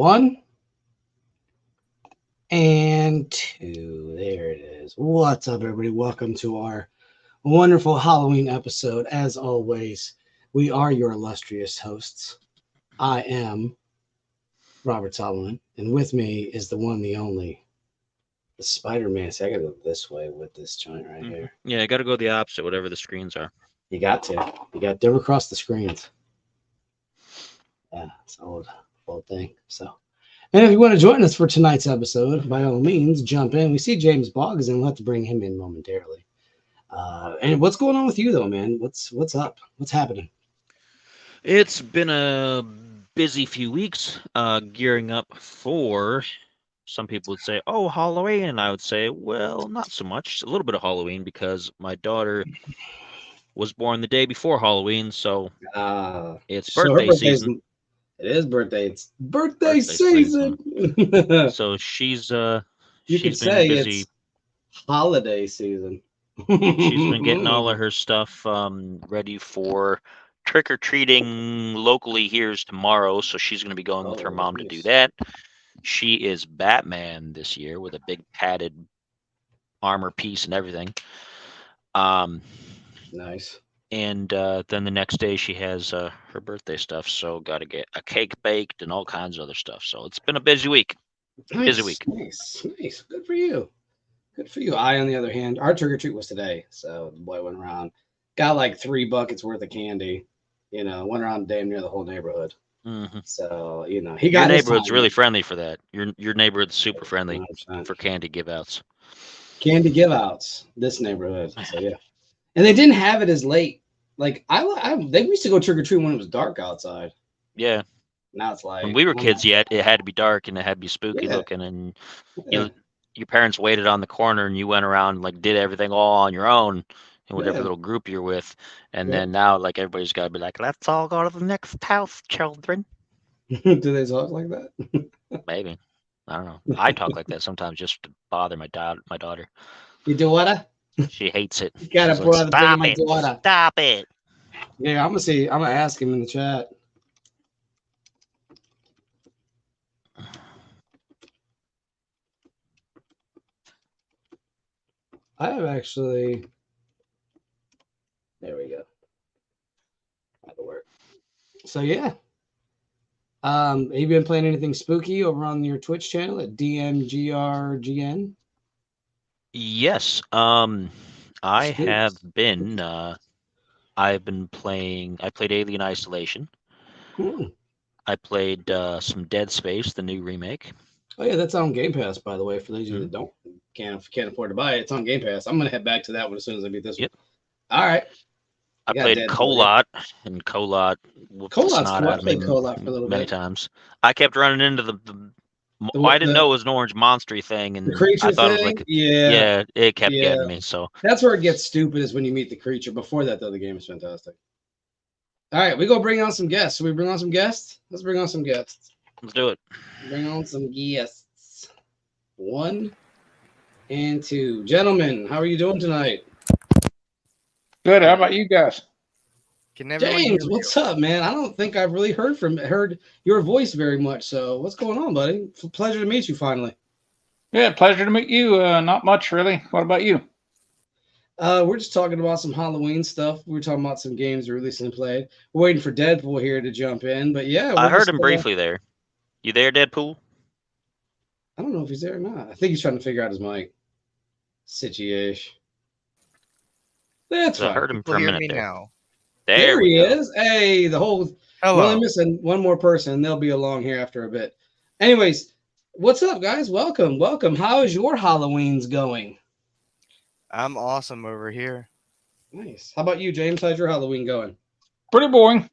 1 and 2. There it is. What's up, everybody? Welcome to our wonderful Halloween episode. As always, we are your illustrious hosts. I am Robert Solomon, and with me is the one, the only, the Spider-Man. See, I gotta go this way with this joint right here. Yeah, I got to go the opposite, whatever the screens are. You got to. You got to never cross the screens. Yeah, it's an old thing. So, and if you want to join us for tonight's episode, by all means, jump in. We see James Boggs, and we'll have to bring him in momentarily. And what's going on with you, though, man? What's up? What's happening? It's been a busy few weeks, gearing up for. Some people would say, "Oh, Halloween," and I would say, "Well, not so much. A little bit of Halloween because my daughter was born the day before Halloween, so it's so birthday season." It is birthday. It's birthday season. So she's you could been say busy. It's holiday season. She's been getting all of her stuff ready for trick-or-treating locally here's tomorrow, so she's going to be going with her mom to do that. She is Batman this year with a big padded armor piece and everything. Nice. And then the next day she has her birthday stuff, so got to get a cake baked and all kinds of other stuff. So it's been a busy week. Busy week. Nice. Good for you. Good for you. I, on the other hand, our trick or treat was today, so the boy went around, got like 3 buckets worth of candy. Went around damn near the whole neighborhood. Mm-hmm. So he got. Your neighborhood's really friendly for that. Your neighborhood's super friendly 100%. For candy give-outs. Candy give-outs. This neighborhood. So yeah, and they didn't have it as late. Like they used to go trick or treat when it was dark outside. Yeah. Now it's like when we were kids, yet it had to be dark and it had to be spooky looking, and your parents waited on the corner and you went around and did everything all on your own in whatever little group you're with. And then now everybody's got to be like, let's all go to the next house, children. Do they talk like that? Maybe. I don't know. I talk like that sometimes just to bother my daughter. You do what? She hates it. You gotta pour out the thing, my daughter. Stop it. Yeah, I'm gonna ask him in the chat. I have actually. There we go. That'll work. So yeah. Have you been playing anything spooky over on your Twitch channel at DMGRGN? Yes. I have been. I've been playing. I played Alien Isolation. I played some Dead Space, the new remake. Oh yeah, that's on Game Pass, by the way. For those of you that can't afford to buy it, it's on Game Pass. I'm gonna head back to that one as soon as I beat this one. All right. I played Colot, and Colot whooped the snot out of me many times. I kept running into the I didn't know it was an orange monstery thing, and I thought it was like it kept getting me. So that's where it gets stupid, is when you meet the creature. Before that, though, the game is fantastic. All right, we go bring on some guests. Should we bring on some guests? Let's bring on some guests. Let's do it. Bring on some guests. 1 and 2. Gentlemen, how are you doing tonight? Good. How about you guys? James, what's up, man? I don't think I've really heard your voice very much. So what's going on, buddy? Pleasure to meet you finally. Yeah, pleasure to meet you. Not much, really. What about you? We're just talking about some Halloween stuff. We were talking about some games we recently played. We're waiting for Deadpool here to jump in, but yeah. I heard him briefly there. You there, Deadpool? I don't know if he's there or not. I think he's trying to figure out his mic situation. That's fine. I heard him for a minute there. Now. There he is. Hey, the whole. Hello. We're only missing one more person. They'll be along here after a bit. Anyways, what's up, guys? Welcome. How is your Halloweens going? I'm awesome over here. Nice. How about you, James? How's your Halloween going? Pretty boring.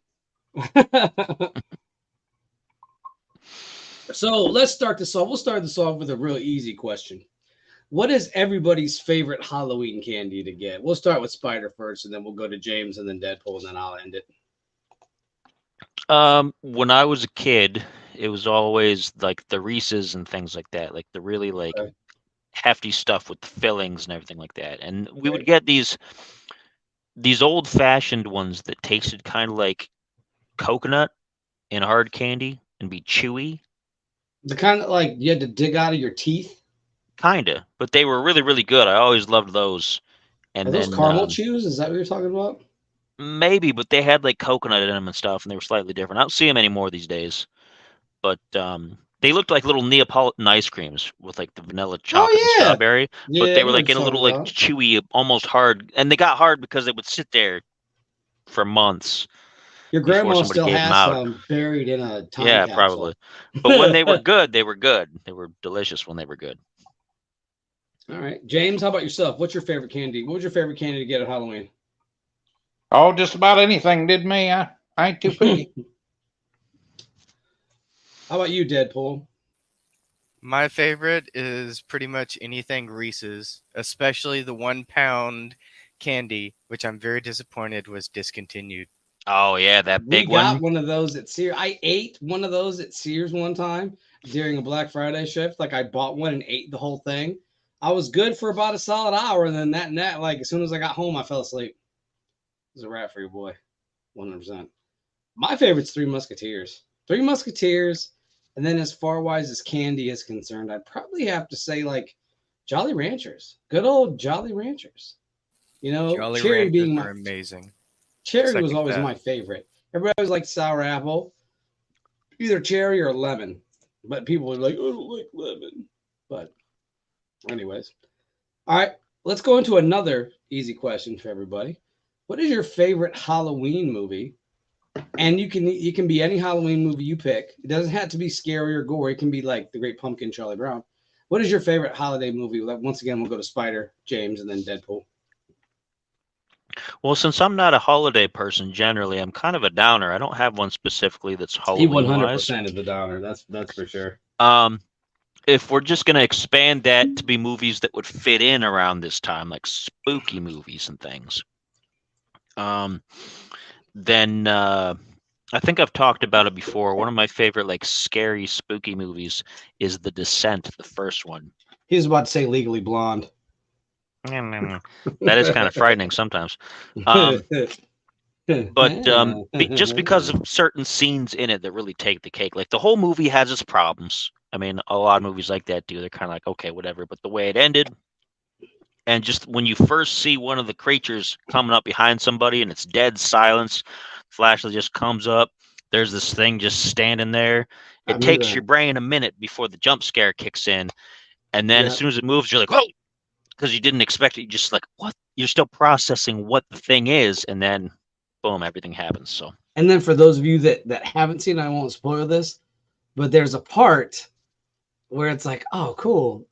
So let's start this off. We'll start this off with a real easy question. What is everybody's favorite Halloween candy to get? We'll start with Spider first, and then we'll go to James, and then Deadpool, and then I'll end it. When I was a kid, it was always like the Reese's and things like that, like the really hefty stuff with the fillings and everything like that. And we would get these old-fashioned ones that tasted kind of like coconut and hard candy and be chewy. The kind of like you had to dig out of your teeth. Kinda, but they were really, really good. I always loved those. Are And those then caramel chews? Is that what you're talking about? maybe, but they had like coconut in them and stuff, and they were slightly different. I don't see them anymore these days. But they looked like little Neapolitan ice creams with like the vanilla chocolate and Oh yeah, strawberry, but yeah. they I were know what like in a you're little talking like about. chewy, almost hard, and they got hard because they would sit there for months Your before grandma somebody still gave them has out. some buried in a time Yeah, probably. capsule. But when they were good, they were good. They were delicious when they were good. All right, James. How about yourself? What's your favorite candy? What was your favorite candy to get at Halloween? Oh, just about anything did me. I ain't too picky. How about you, Deadpool? My favorite is pretty much anything Reese's, especially the 1 pound candy, which I'm very disappointed was discontinued. Oh yeah, that We big got one. one of those at Sears. I ate one of those at Sears one time during a Black Friday shift. Like I bought one and ate the whole thing. I was good for about a solid hour, and then that like as soon as I got home, I fell asleep. It was a wrap for your boy, 100%. My favorite's Three Musketeers. Three Musketeers, and then as far wise as candy is concerned, I'd probably have to say like Jolly Ranchers. Good old Jolly Ranchers. You know, Jolly cherry Ranchers being my are amazing. cherry was Second always that. my favorite. Everybody always liked sour apple, either cherry or lemon. But people were like, I don't like lemon. But anyways. All right, let's go into another easy question for everybody. What is your favorite Halloween movie? And you can be any Halloween movie you pick. It doesn't have to be scary or gory. It can be like The Great Pumpkin, Charlie Brown. What is your favorite holiday movie? Once again, we'll go to Spider, James, and then Deadpool. Well, since I'm not a holiday person generally, I'm kind of a downer. I don't have one specifically that's He Halloween wise. 100% is the downer. That's for sure. If we're just gonna expand that to be movies that would fit in around this time, like spooky movies and things, um, then I think I've talked about it before. One of my favorite like scary spooky movies is The Descent, the first one. He was about to say Legally Blonde. That is kind of frightening sometimes. But just because of certain scenes in it that really take the cake, like the whole movie has its problems. I mean, a lot of movies like that do. They're kind of like, okay, whatever. But the way it ended, and just when you first see one of the creatures coming up behind somebody and it's dead silence, flashlight just comes up. There's this thing just standing there. I It remember takes that. your brain a minute before the jump scare kicks in. And then Yeah. as soon as it moves, you're like, oh, because you didn't expect it. You're just like, what? You're still processing what the thing is. And then boom, everything happens. So And then for those of you that haven't seen, I won't spoil this, but there's a part where it's like, oh, cool,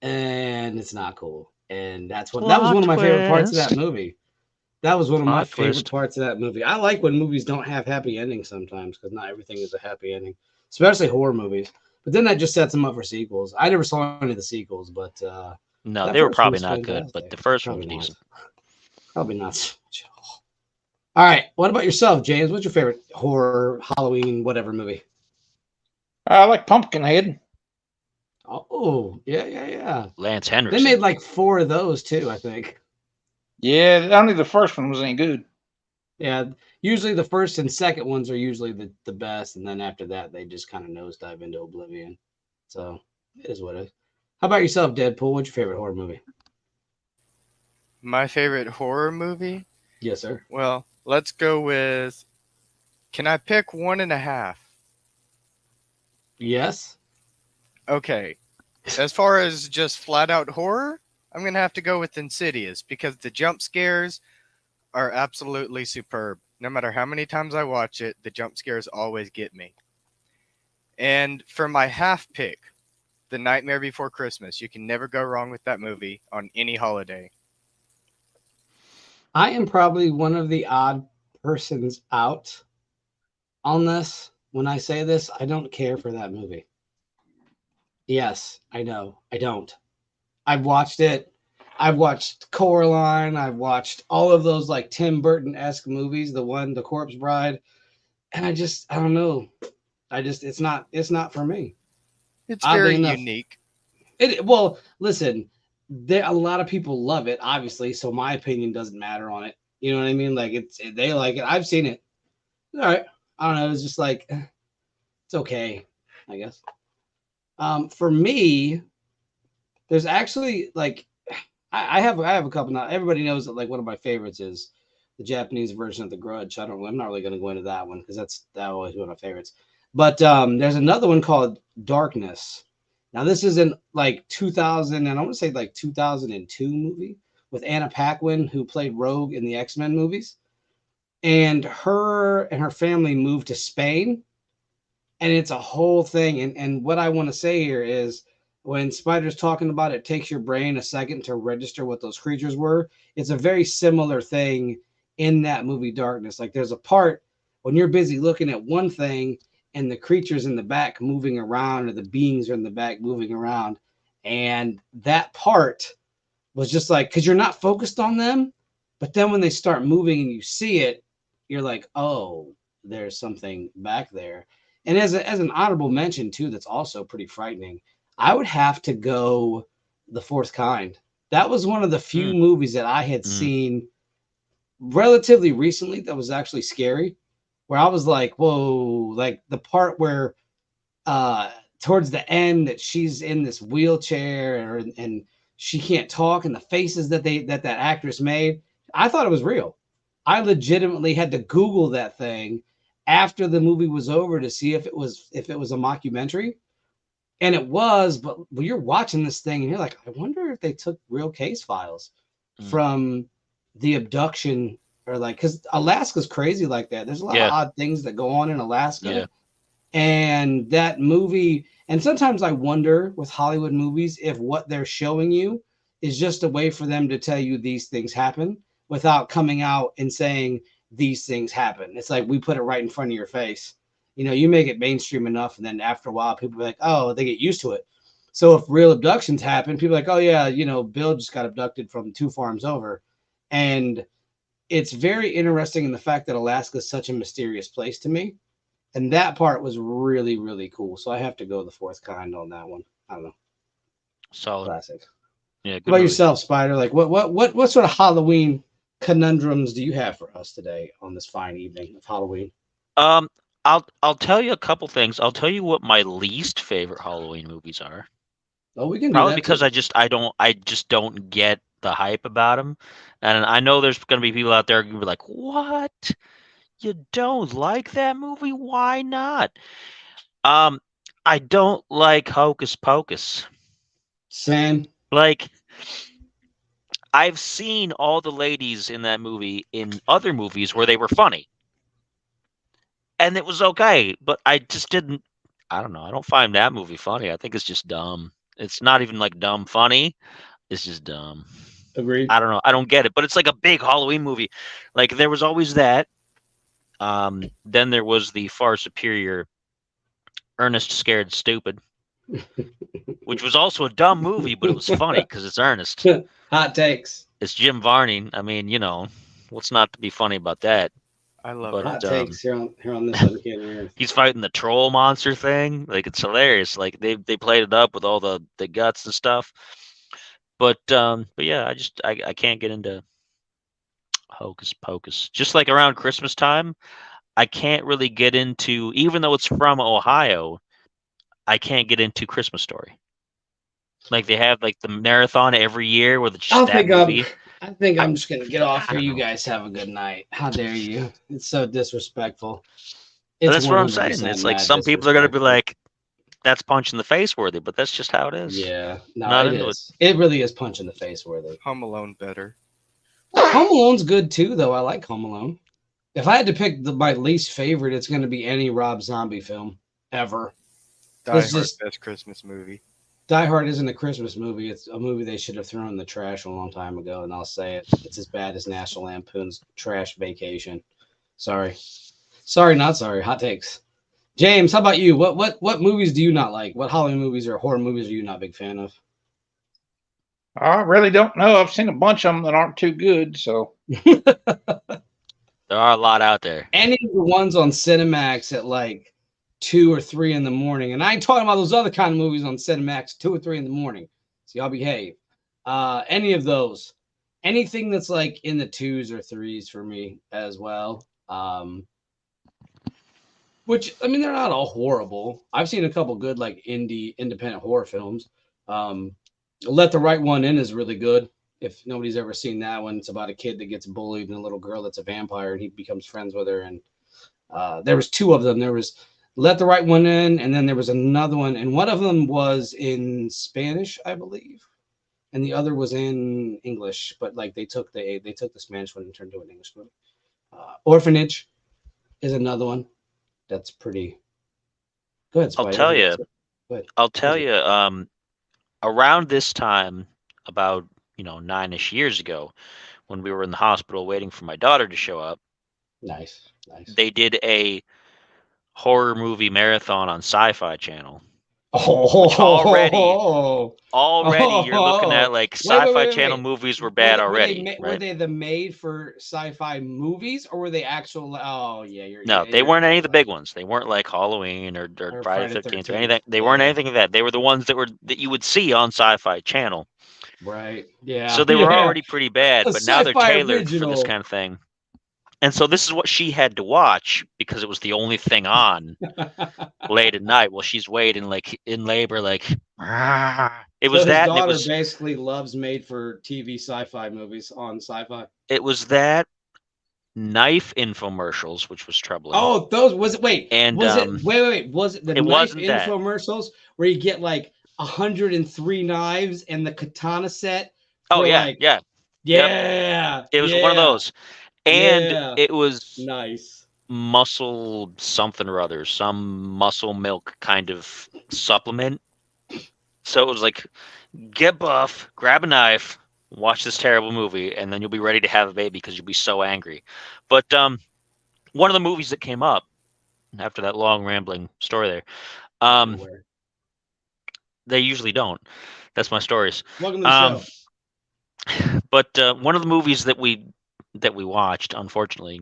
and it's not cool, and that was one of my favorite parts of that twist. movie. That was one of my Plot favorite twist. parts of that movie. I like when movies don't have happy endings sometimes because not everything is a happy ending, especially horror movies. But then that just sets them up for sequels. I never saw any of the sequels, but No, that they were first one probably was not good, but fantastic. the first one Probably was not. decent. Probably not so much at all. All right, what about yourself, James? What's your favorite horror, Halloween, whatever movie? I like Pumpkinhead. Oh, yeah. Lance They Henriksen. made like 4 of those too, I think. Yeah, only the first one was any good. Yeah, usually the first and second ones are usually the best, and then after that they just kind of nosedive into oblivion. So it is what it is. How about yourself, Deadpool? What's your favorite horror movie? My favorite horror movie? Yes, sir. Well, let's go with. Can I pick 1.5? Yes. Okay. As far as just flat out horror, I'm going to have to go with Insidious because the jump scares are absolutely superb. No matter how many times I watch it, the jump scares always get me. And for my half pick, The Nightmare Before Christmas. You can never go wrong with that movie on any holiday. I am probably one of the odd persons out on this. When I say this, I don't care for that movie. Yes, I know. I don't. I've watched it. I've watched Coraline. I've watched all of those like Tim Burton-esque movies, The Corpse Bride. And I don't know. It's not for me. It's Oddly very enough. unique. Well, listen, a lot of people love it, obviously, so my opinion doesn't matter on it. You know what I mean? Like they like it. I've seen it. All right. I don't know. It's just like it's okay, I guess. For me, there's actually like I have a couple now. Everybody knows that like one of my favorites is the Japanese version of The Grudge. I'm not really going to go into that one because that always one of my favorites. But there's another one called Darkness. Now this is in like 2000 and I want to say like 2002 movie with Anna Paquin who played Rogue in the X-Men movies. And her family moved to Spain, and it's a whole thing. And what I want to say here is when Spider's talking about it takes your brain a second to register what those creatures were. It's a very similar thing in that movie Darkness. Like there's a part when you're busy looking at one thing and the creatures in the back moving around or the beings are in the back moving around. And that part was just like, because you're not focused on them. But then when they start moving and you see it, you're like, oh, there's something back there. And as an honorable mention, too, that's also pretty frightening, I would have to go The Fourth Kind. That was one of the few movies that I had seen relatively recently that was actually scary, where I was like, whoa, like the part where towards the end that she's in this wheelchair and she can't talk and the faces that actress made, I thought it was real. I legitimately had to Google that thing after the movie was over to see if it was a mockumentary. And it was, but when you're watching this thing and you're like, I wonder if they took real case files from the abduction or like, because Alaska's crazy like that. There's a lot of odd things that go on in Alaska. Yeah. And that movie, and sometimes I wonder with Hollywood movies if what they're showing you is just a way for them to tell you these things happen without coming out and saying these things happen. It's like we put it right in front of your face. You know, you make it mainstream enough, and then after a while, people are like, oh, they get used to it. So if real abductions happen, people are like, oh, yeah, you know, Bill just got abducted from 2 farms over. And it's very interesting in the fact that Alaska is such a mysterious place to me. And that part was really, really cool. So I have to go The Fourth Kind on that one. I don't know. Solid. Classic. Yeah. What about yourself, Spider? Like what sort of Halloween conundrums do you have for us today on this fine evening of Halloween? I'll tell you a couple things. I'll tell you what my least favorite Halloween movies are. Oh, we can do Probably that because too. I just don't get the hype about them, and I know there's going to be people out there who be like, "What? You don't like that movie? Why not?" I don't like Hocus Pocus. Same. Like, I've seen all the ladies in that movie in other movies where they were funny, and it was okay, but I just didn't. I don't know. I don't find that movie funny. I think it's just dumb. It's not even like dumb funny. It's just dumb. Agreed. I don't know. I don't get it. But it's like a big Halloween movie. Like there was always that. Then there was the far superior Ernest Scared Stupid, which was also a dumb movie, but it was funny because it's Ernest. Hot takes. It's Jim Varney. I mean, you know, what's not to be funny about that? I love But, it. Hot takes here on this Uncanny. He's fighting the troll monster thing. Like it's hilarious. Like they played it up with all the guts and stuff. But yeah, I can't get into Hocus Pocus. Just like around Christmas time, I can't really get into, even though it's from Ohio, I can't get into Christmas Story. Like they have like the marathon every year where it's just that movie. I think I'm just gonna get off here. You guys have a good night. How dare you? It's so disrespectful. That's what I'm saying. It's like some people are gonna be like, that's punch in the face worthy, but that's just how it is. Yeah, no, Not it into is. It really is punch in the face worthy. Home Alone better. Home Alone's good too, though. I like Home Alone. If I had to pick my least favorite, it's going to be any Rob Zombie film ever. Die Hard, best Christmas movie. Die Hard isn't a Christmas movie. It's a movie they should have thrown in the trash a long time ago, and I'll say it. It's as bad as National Lampoon's Trash Vacation. Sorry. Sorry, not sorry. Hot takes. James, how about you? What movies do you not like? What Halloween movies or horror movies are you not a big fan of? I really don't know. I've seen a bunch of them that aren't too good. So there are a lot out there. Any of the ones on Cinemax at like 2 or 3 in the morning, and I ain't talking about those other kind of movies on Cinemax 2 or 3 in the morning. So y'all behave. Any of those, anything that's like in the 2s or 3s for me as well. Which I mean, they're not all horrible. I've seen a couple good like independent horror films. Let the Right One In is really good. If nobody's ever seen that one, it's about a kid that gets bullied and a little girl that's a vampire, and he becomes friends with her. And there was two of them. There was Let the Right One In, and then there was another one, and one of them was in Spanish, I believe, and the other was in English. But like they took the Spanish one and turned it into an English movie. Orphanage is another one that's pretty good. I'll tell you. I'll tell you. Around this time, about 9-ish years ago, when we were in the hospital waiting for my daughter to show up. Nice. They did a horror movie marathon on Sci-Fi Channel. Already you're looking at like Sci-Fi Channel movies were bad already. Right? Were they the made for sci-fi movies, or were they actual? Oh yeah, no, they weren't any of the big ones. They weren't like Halloween or Friday the 13th or anything. They weren't anything of that. They were the ones that you would see on Sci-Fi Channel. Right. Yeah. So they were already pretty bad, but now they're tailored for this kind of thing. And so this is what she had to watch because it was the only thing on late at night while she's waiting, like in labor, like it was that. His daughter basically loves made-for-TV sci-fi movies on Sci-Fi. It was that, knife infomercials, which was troubling. Oh, those was it? Wait, and was it the knife infomercials where you get like 103 knives and the katana set? Oh yeah, like, yeah. It was one of those. And it was nice muscle something or other, some muscle milk kind of supplement. So it was like, get buff, grab a knife, watch this terrible movie, and then you'll be ready to have a baby because you'll be so angry. But one of the movies that came up after that long rambling story there, they usually don't. That's my stories. Welcome to the show. But one of the movies that we watched, unfortunately,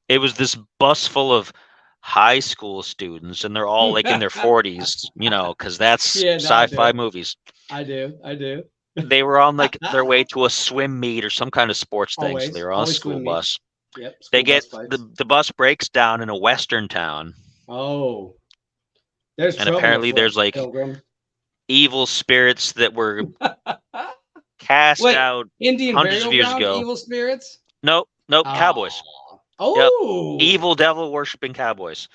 it was this bus full of high school students, and they're all like in their 40s, because that's sci-fi movies. I do. They were on like their way to a swim meet or some kind of sports thing, so they were on a school bus. Yep. They get the bus breaks down in a western town. Oh, and apparently there's like evil spirits that were cast out Indian hundreds of years ago. Evil spirits? Nope, cowboys. Oh, yep. Evil devil worshipping cowboys.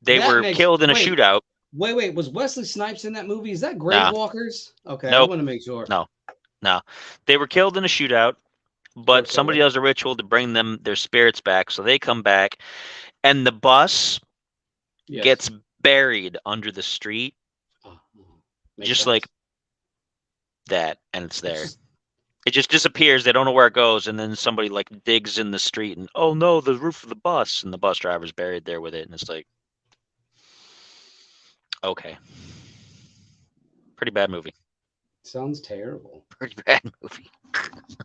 They were killed in a shootout. Wait, was Wesley Snipes in that movie? Is that Grave Walkers? Okay, nope. I want to make sure. No, they were killed in a shootout, but somebody does a ritual to bring them their spirits back, so they come back, and the bus gets buried under the street, just like that, and it's there. It just disappears. They don't know where it goes, and then somebody like digs in the street, and oh no, the roof of the bus, and the bus driver's buried there with it, and it's like, okay, pretty bad movie. Sounds terrible. Pretty bad movie.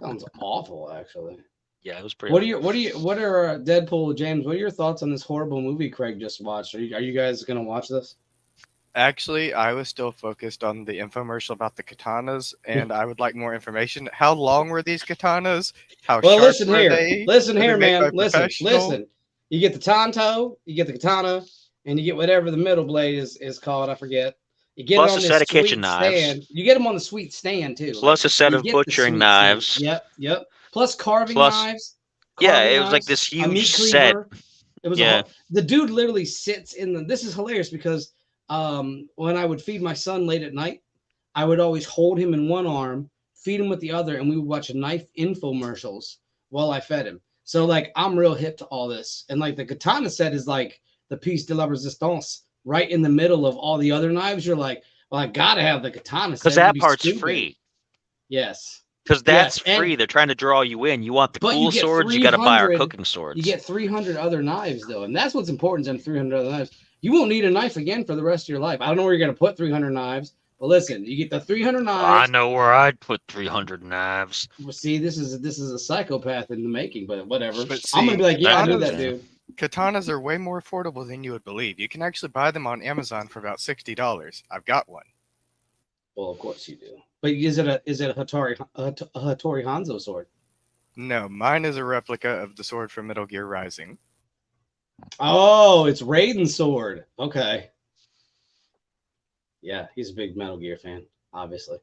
Sounds awful, actually. Yeah, it was pretty. What are Deadpool, James? What are your thoughts on this horrible movie Craig just watched? Are you guys gonna watch this? Actually, I was still focused on the infomercial about the katanas, and I would like more information. How long were these katanas? How sharp were they? Listen here, man. Listen. You get the tanto, you get the katana, and you get whatever the middle blade is called. I forget. You get plus a set of kitchen knives. You get them on the sweet stand too. Plus a set of butchering knives. Stand. Yep. Plus carving knives. It was like this huge set. It was the dude literally sits in the. This is hilarious because when I would feed my son late at night, I would always hold him in one arm, feed him with the other, and we would watch knife infomercials while I fed him. So like I'm real hip to all this. And like the katana set is like the piece de la resistance right in the middle of all the other knives. You're like, well, I gotta have the katana set. Because that part's free. Yes. Because that's free. They're trying to draw you in. You want the cool swords, you gotta buy our cooking swords. You get 300 other knives though, and that's what's important than 300 other knives. You won't need a knife again for the rest of your life. I don't know where you're gonna put 300 knives. But listen, you get the 300 knives. I know where I'd put 300 knives. Well, see, this is a psychopath in the making, but whatever. But see, I'm gonna be like, yeah, I know that dude. Katanas are way more affordable than you would believe. You can actually buy them on Amazon for about $60. I've got one. Well, of course you do. But is it a Hattori Hanzo sword? No, mine is a replica of the sword from Metal Gear Rising. Oh, it's Raiden's sword. Okay. Yeah, he's a big Metal Gear fan, obviously.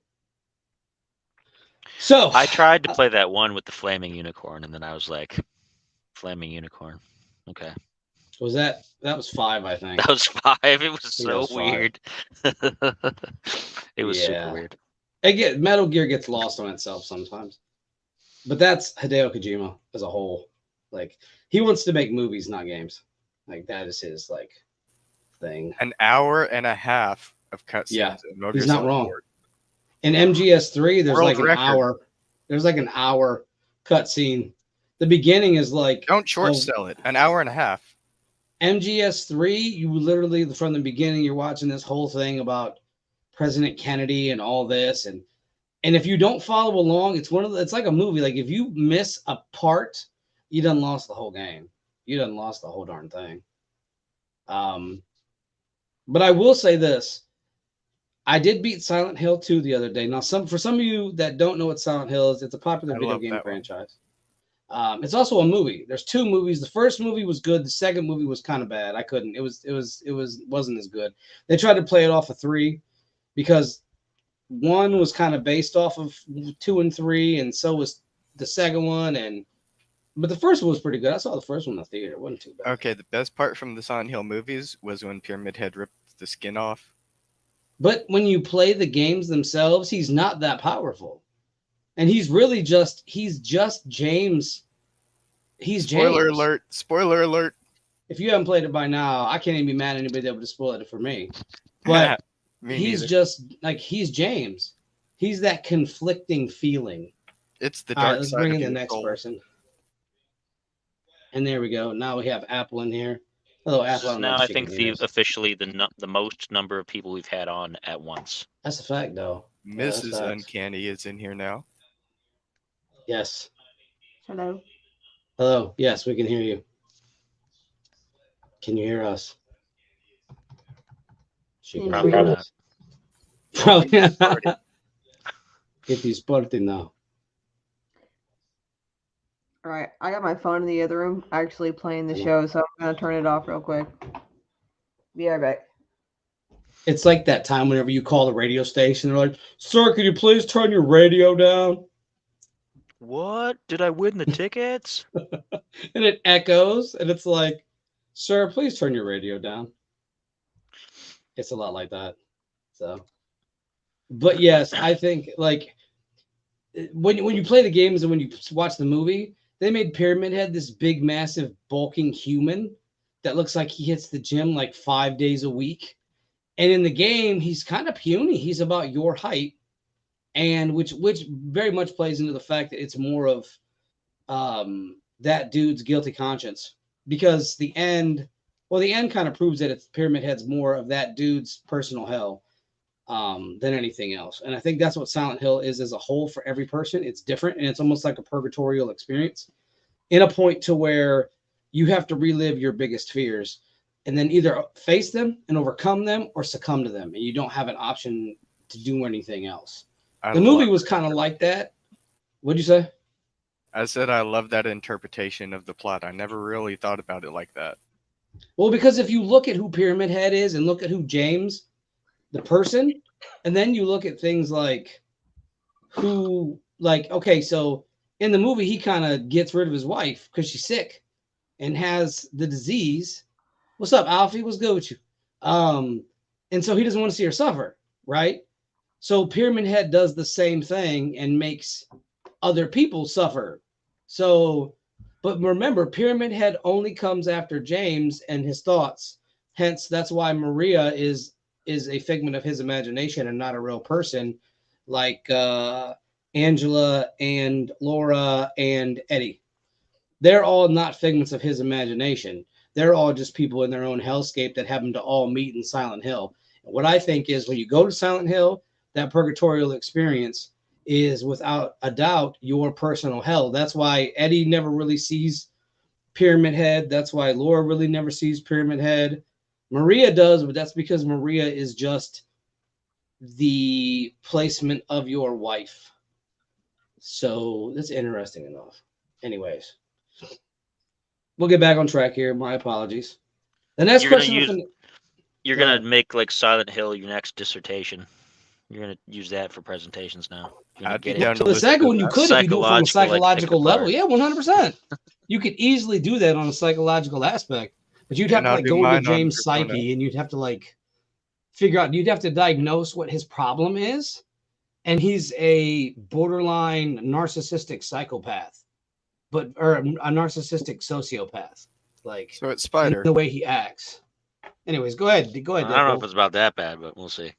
So I tried to play that one with the flaming unicorn, and then I was like, flaming unicorn. Okay. was that was 5, I think. That was 5. It was think that so was 5. weird. It was super Yeah. weird. Metal Gear gets lost on itself sometimes. But that's Hideo Kojima as a whole. Like, he wants to make movies, not games. Like, that is his like thing. An hour and a half of cutscenes. Yeah, in Metal he's Gear not Solid wrong. 4. In MGS3, there's World like an record. hour. There's like an hour cutscene. The beginning is like Don't short sell it. An hour and a half. MGS3. You literally from the beginning, you're watching this whole thing about President Kennedy and all this, and if you don't follow along, it's like a movie. Like if you miss a part, you done lost the whole game. You done lost the whole darn thing. But I will say this. I did beat Silent Hill 2 the other day. Now, for some of you that don't know what Silent Hill is, it's a popular video game franchise. It's also a movie. There's 2 movies. The first movie was good. The second movie was kind of bad. I couldn't. It wasn't as good. They tried to play it off of 3 because 1 was kind of based off of 2 and 3, and so was the second one. But the first one was pretty good. I saw the first one in the theater. It wasn't too bad. Okay, the best part from the Silent Hill movies was when Pyramid Head ripped the skin off. But when you play the games themselves, he's not that powerful. And he's really just James. He's Spoiler James. alert. Spoiler alert. If you haven't played it by now, I can't even be mad at anybody able to spoil it for me. But he's James. He's that conflicting feeling. It's the All dark right, let's side bring of in the your next soul. person. And there we go. Now we have Apple in here. Hello, Apple. This is now, I think, officially the most number of people we've had on at once. That's a fact, though. Mrs. Uncanny is in here now. Yes. Hello. Hello. Yes, we can hear you. Can you hear us? She can Probably hear not. us. Probably not. Get these party now. All right, I got my phone in the other room actually playing the show, so I'm gonna turn it off real quick. Be right back. It's like that time whenever you call the radio station, they're like, "Sir, could you please turn your radio down?" What? Did I win the tickets? And it echoes, and it's like, "Sir, please turn your radio down." It's a lot like that. So, but yes, I think like when you play the games and when you watch the movie, they made Pyramid Head this big, massive, bulking human that looks like he hits the gym like 5 days a week. And in the game, he's kind of puny. He's about your height, and which very much plays into the fact that it's more of that dude's guilty conscience, because the end kind of proves that it's Pyramid Head's more of that dude's personal hell than anything else. And I think that's what Silent Hill is as a whole for every person. It's different, and it's almost like a purgatorial experience in a point to where you have to relive your biggest fears and then either face them and overcome them or succumb to them. And you don't have an option to do anything else. The movie was kind of like that. What'd you say? I said I love that interpretation of the plot. I never really thought about it like that. Well, because if you look at who Pyramid Head is and look at who James, the person, and then you look at things like okay, so in the movie, he kind of gets rid of his wife because she's sick and has the disease. What's up, Alfie? What's good with you? And so he doesn't want to see her suffer, right? So Pyramid Head does the same thing and makes other people suffer. So, but remember, Pyramid Head only comes after James and his thoughts. Hence, that's why Maria is a figment of his imagination and not a real person, like Angela and Laura and Eddie. They're all not figments of his imagination. They're all just people in their own hellscape that happen to all meet in Silent Hill. What I think is when you go to Silent Hill, that purgatorial experience is without a doubt your personal hell. That's why Eddie never really sees Pyramid Head. That's why Laura really never sees Pyramid Head. Maria does, but that's because Maria is just the placement of your wife. So that's interesting enough. Anyways. we'll get back on track here. My apologies. The next You're gonna question. You're Go gonna ahead. make like Silent Hill your next dissertation. You're gonna use that for presentations now. You're gonna I'd be get down into to So the listen second to one you that. could if you do it from a Psychological, psychological like, pick level. apart. Yeah, 100%. You could easily do that on a psychological aspect, but you'd have And to I'll like do go into mine on James' Persona. psyche and you'd have to like figure out. You'd have to diagnose what his problem is, and he's a borderline narcissistic psychopath, or a narcissistic sociopath, like So it's in Spider. the way he acts. Anyways, go ahead. Go ahead, I don't know if Deadpool. it's about that bad, but we'll see.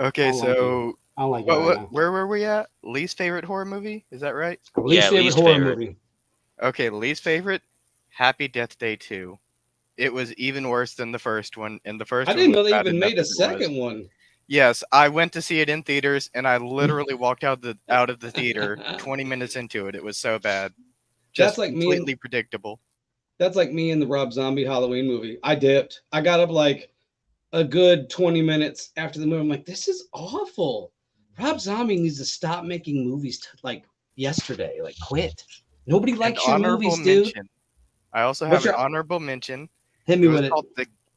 Okay, I don't like so I don't like it right now. where were we at? Least favorite horror movie? Is that right? Least Yeah, favorite least horror favorite. movie. Okay, least favorite, Happy Death Day 2. It was even worse than the first one, and the first I one didn't was know they bad even enough made a as it was. second one. Yes, I went to see it in theaters, and I literally walked out of the theater 20 minutes into it. It was so bad, just That's like me completely predictable. That's like me in the Rob Zombie Halloween movie. I dipped. I got up like a good 20 minutes after the movie. I'm like, this is awful. Rob Zombie needs to stop making movies like yesterday. Like, quit. Nobody An likes your honorable movies, dude. mention. I also What's have an your- honorable mention. Hit It me was with it. called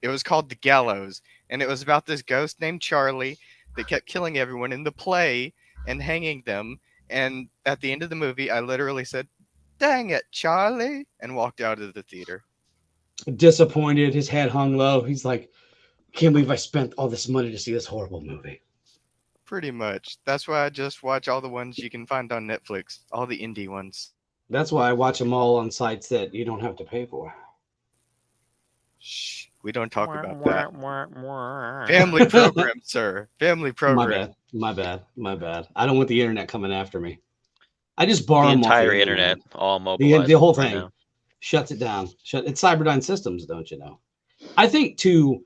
it was called The Gallows, and it was about this ghost named Charlie that kept killing everyone in the play and hanging them. And at the end of the movie, I literally said, "Dang it, Charlie," and walked out of the theater. Disappointed. His head hung low. He's like, can't believe I spent all this money to see this horrible movie. Pretty much. That's why I just watch all the ones you can find on Netflix, all the indie ones. That's why I watch them all on sites that you don't have to pay for. Shh, we don't talk about that. Family program, sir. Family program. My bad. I don't want the internet coming after me. I just borrow The them off entire the internet, all The mobilized. whole right thing now. shuts it down. It's Cyberdyne Systems, don't you know? I think too,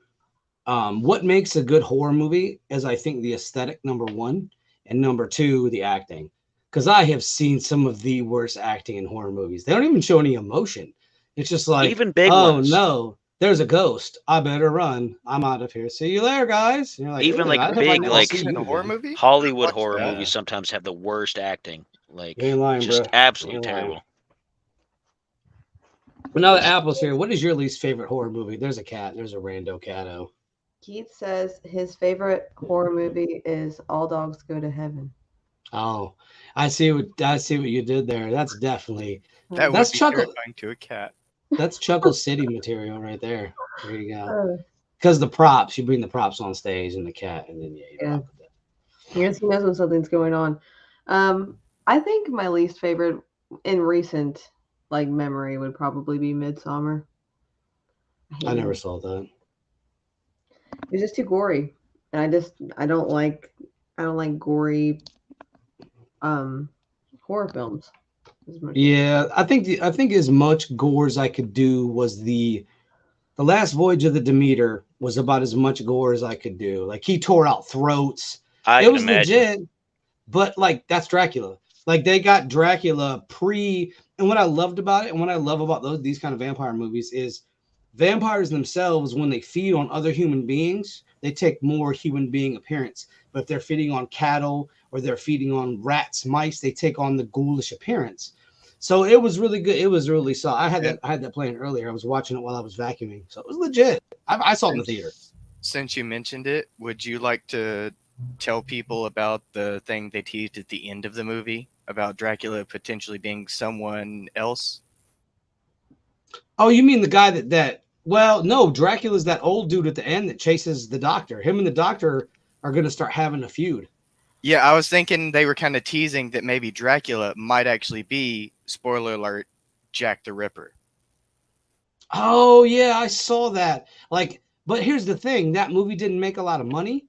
what makes a good horror movie is I think the aesthetic, number one, and number two, the acting. Because I have seen some of the worst acting in horror movies. They don't even show any emotion. It's just like, Even big oh ones. no, there's a ghost. I better run. I'm out of here. See you later, guys. And you're like, Even "Ugh, like I hope I big, never like, see you In a horror again." movie? Hollywood Watch horror that. movies sometimes have the worst acting. Like, You ain't lying, just bro. absolutely You ain't lying. terrible. But now that Apple's here, what is your least favorite horror movie? There's a cat. There's a rando catto. Keith says his favorite horror movie is All Dogs Go to Heaven. Oh, I see what you did there. That's definitely That would That's be Chuckle. terrifying to a cat. that's Chuckle City material right there. There you go. Uh, Because the props, you bring the props on stage and the cat, and then you Yeah. rock with it. I guess he knows when something's going on. I think my least favorite in recent memory would probably be Midsummer. I never saw that. It's just too gory, and I don't like gory horror films as much. Yeah, I think as much gore as I could do was the last voyage of the Demeter was about as much gore as I could do. Like he tore out throats. I It can was imagine. legit, but like that's Dracula. Like they got Dracula and what I loved about it, and what I love about these kind of vampire movies is vampires themselves, when they feed on other human beings, they take more human being appearance. But if they're feeding on cattle or they're feeding on rats, mice, they take on the ghoulish appearance. So it was really good. It was really I had that playing earlier. I was watching it while I was vacuuming, so it was legit. I saw it in the theater. Since you mentioned it, would you like to tell people about the thing they teased at the end of the movie about Dracula potentially being someone else? Oh, you mean the guy that? Well, no, Dracula's that old dude at the end that chases the doctor. Him and the doctor are going to start having a feud. Yeah, I was thinking they were kind of teasing that maybe Dracula might actually be, spoiler alert, Jack the Ripper. Oh yeah, I saw that. But here's the thing: that movie didn't make a lot of money,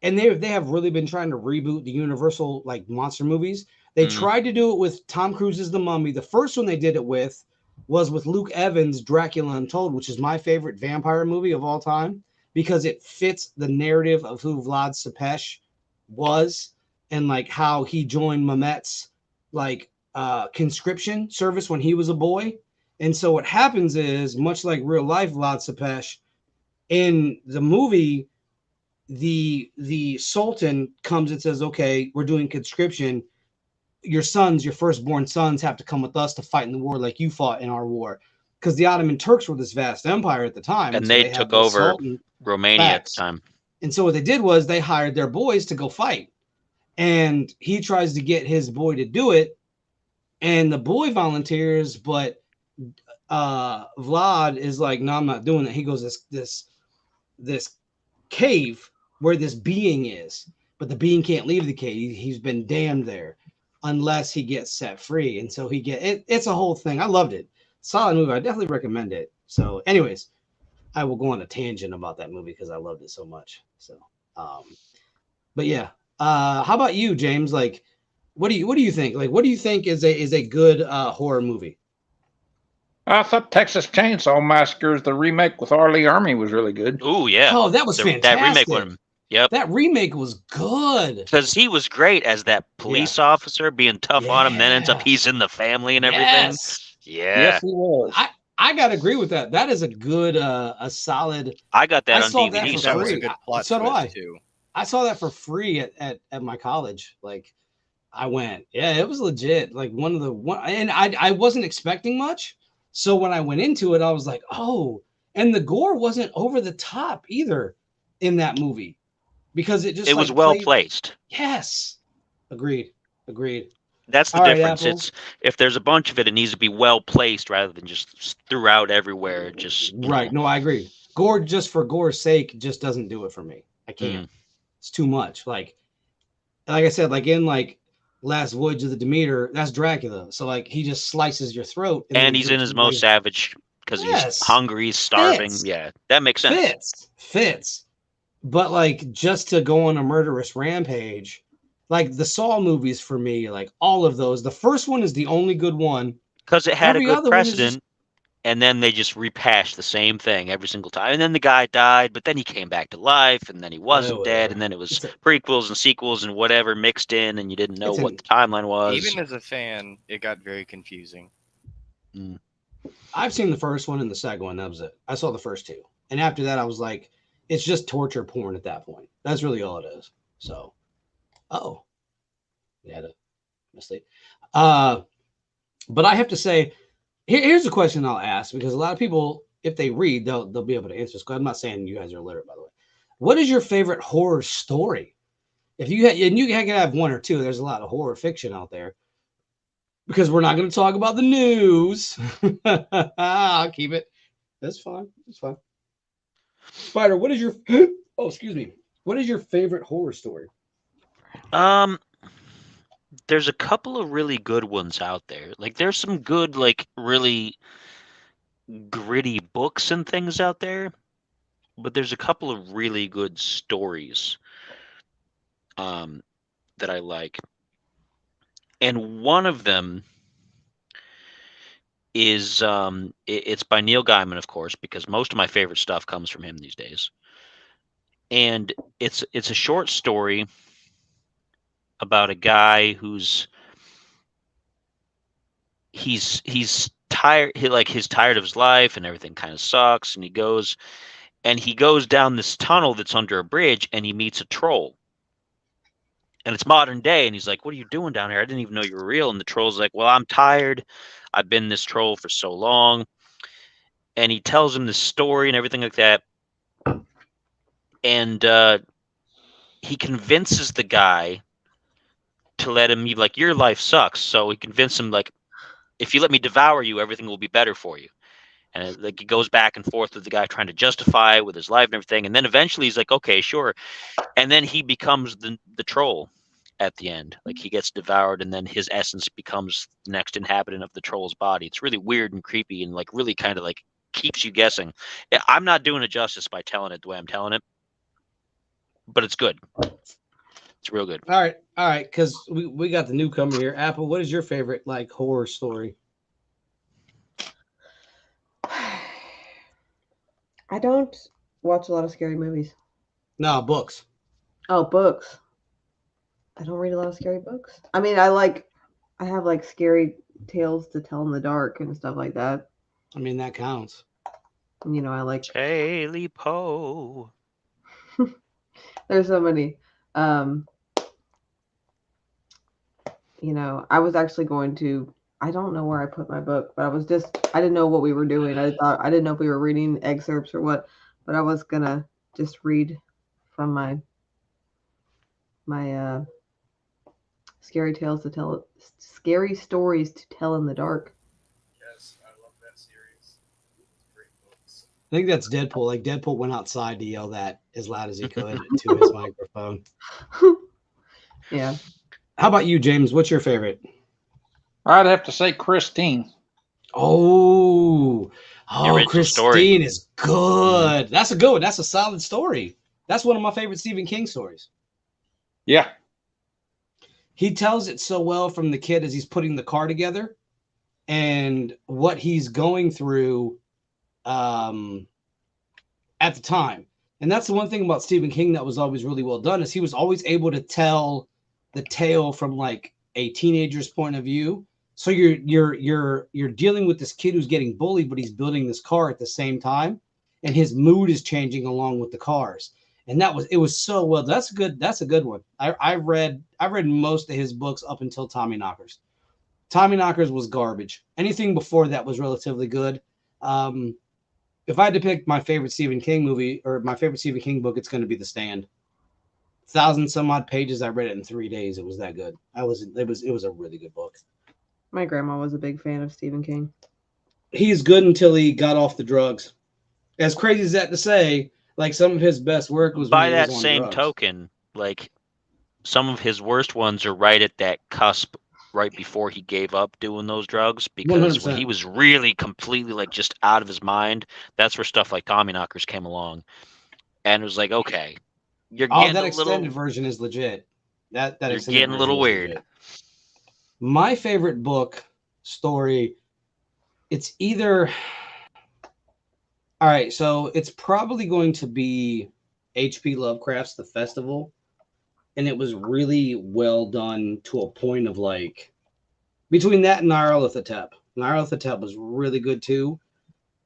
and they have really been trying to reboot the Universal monster movies. They tried to do it with Tom Cruise's The Mummy. The first one they did it with was with Luke Evans' Dracula Untold, which is my favorite vampire movie of all time because it fits the narrative of who Vlad Tepes was and how he joined Mamet's conscription service when he was a boy. And so what happens is, much like real life Vlad Tepes, in the movie, the Sultan comes and says, okay, we're doing conscription. your firstborn sons have to come with us to fight in the war like you fought in our war. Because the Ottoman Turks were this vast empire at the time. And so they had took the over Sultan. Romania at Facts. the time. And so what they did was they hired their boys to go fight. And he tries to get his boy to do it. And the boy volunteers, but Vlad is like, no, I'm not doing that. He goes, this cave where this being is, but the being can't leave the cave. He's been damned there unless he gets set free. And so it's a whole thing. I loved it. Solid movie. I definitely recommend it. So anyways, I will go on a tangent about that movie because I loved it so much. So, but yeah, how about you, James? Like, what do you think? Like, what do you think is a good horror movie? I thought Texas Chainsaw Massacre, the remake with R. Lee Ermey, was really good. Oh yeah. Oh, that was fantastic. That remake one. Yep. That remake was good. Because he was great as that police officer, being tough on him. Then ends up he's in the family and everything. Yes. Yeah. Yes, he was. I gotta agree with that. That is a good, a solid. I got that on saw DVD. that for That was a free. good plot So do twist, I. too. I saw that for free at my college. Like, I went, yeah, it was legit. Like and I wasn't expecting much. So when I went into it, I was like, oh, and the gore wasn't over the top either in that movie because it was well placed. Yes, agreed. That's the All right, difference. Apple. It's if there's a bunch of it, it needs to be well placed rather than just throughout everywhere. Just right. No, I agree. Gore just for gore's sake just doesn't do it for me. I can't. It's too much. Like I said, like in Last Voyage of the Demeter, that's Dracula. So like he just slices your throat, and he's in his most savage because he's hungry, he's starving. Fits. Yeah, that makes sense. Fits. But like just to go on a murderous rampage, like the Saw movies for me, like all of those. The first one is the only good one because it had Every a good other one is precedent. And then they just rehashed the same thing every single time. And then the guy died, but then he came back to life, and then he wasn't dead, and then it was prequels and sequels and whatever mixed in, and you didn't know what the timeline was. Even as a fan, it got very confusing. I've seen the first one and the second one. That was it. I saw the first two. And after that, I was like, it's just torture porn at that point. That's really all it is. So, we had a mistake. But I have to say, here's a question I'll ask because a lot of people, if they read, they'll be able to answer this. I'm not saying you guys are illiterate, by the way. What is your favorite horror story? If you and you can have one or two, there's a lot of horror fiction out there. Because we're not going to talk about the news. I'll keep it. That's fine. That's fine. Spider, what is your what is your favorite horror story? There's a couple of really good ones out there. Like there's some good, like really gritty books and things out there, but there's a couple of really good stories that I like. And one of them is it's by Neil Gaiman, of course, because most of my favorite stuff comes from him these days. And it's a short story about a guy who's he's tired. He's tired of his life and everything kind of sucks. And he goes down this tunnel that's under a bridge, and he meets a troll. And it's modern day, and he's like, "What are you doing down here? I didn't even know you were real." And the troll's like, "Well, I'm tired. I've been this troll for so long." And he tells him this story and everything like that. And he convinces the guy to let him, like, your life sucks. So he convinced him, like, if you let me devour you, everything will be better for you. And like he goes back and forth with the guy trying to justify it with his life and everything. And then eventually he's like, okay, sure. And then he becomes the troll at the end. Like he gets devoured, and then his essence becomes the next inhabitant of the troll's body. It's really weird and creepy and like really kind of like keeps you guessing. I'm not doing it justice by telling it the way I'm telling it, but it's good. It's real good. All right, because we got the newcomer here. Apple, what is your favorite like horror story? I don't watch a lot of scary movies. No, books. Oh, books. I don't read a lot of scary books. I mean, I have like scary tales to tell in the dark and stuff like that. I mean, that counts. You know, I like Haley Poe. There's so many. I was actually going to. I don't know where I put my book, but I didn't know what we were doing. I didn't know if we were reading excerpts or what, but I was gonna just read from my scary stories to tell in the dark. Yes, I love that series. Great books. I think that's Deadpool. Like Deadpool went outside to yell that as loud as he could to his microphone. Yeah. How about you, James? What's your favorite? I'd have to say Christine. Oh, original Christine story. is good. That's a good one. That's a solid story. That's one of my favorite Stephen King stories. Yeah. He tells it so well from the kid as he's putting the car together and what he's going through at the time. And that's the one thing about Stephen King that was always really well done is he was always able to tell the tale from like a teenager's point of view. So you're dealing with this kid who's getting bullied, but he's building this car at the same time, and his mood is changing along with the cars. And it was so well. That's a good one. I read most of his books up until Tommy Knockers. Tommy Knockers was garbage. Anything before that was relatively good. If I had to pick my favorite Stephen King movie or my favorite Stephen King book, it's going to be The Stand. 1,000 some odd pages. I read it in 3 days. It was that good. It was a really good book. My grandma was a big fan of Stephen King. He's good until he got off the drugs. As crazy as that to say, like some of his best work was By when he that was on same drugs. token, like some of his worst ones are right at that cusp, right before he gave up doing those drugs. Because 100%. when he was really completely like just out of his mind, that's where stuff like Tommy Knockers came along, and it was like, okay, you're getting that a extended little, version is legit. That you're extended getting a little version is weird. legit. My favorite book story, it's either all right, so it's probably going to be H.P. Lovecraft's The Festival, and it was really well done to a point of like between that and Nyarlathotep. Nyarlathotep was really good too,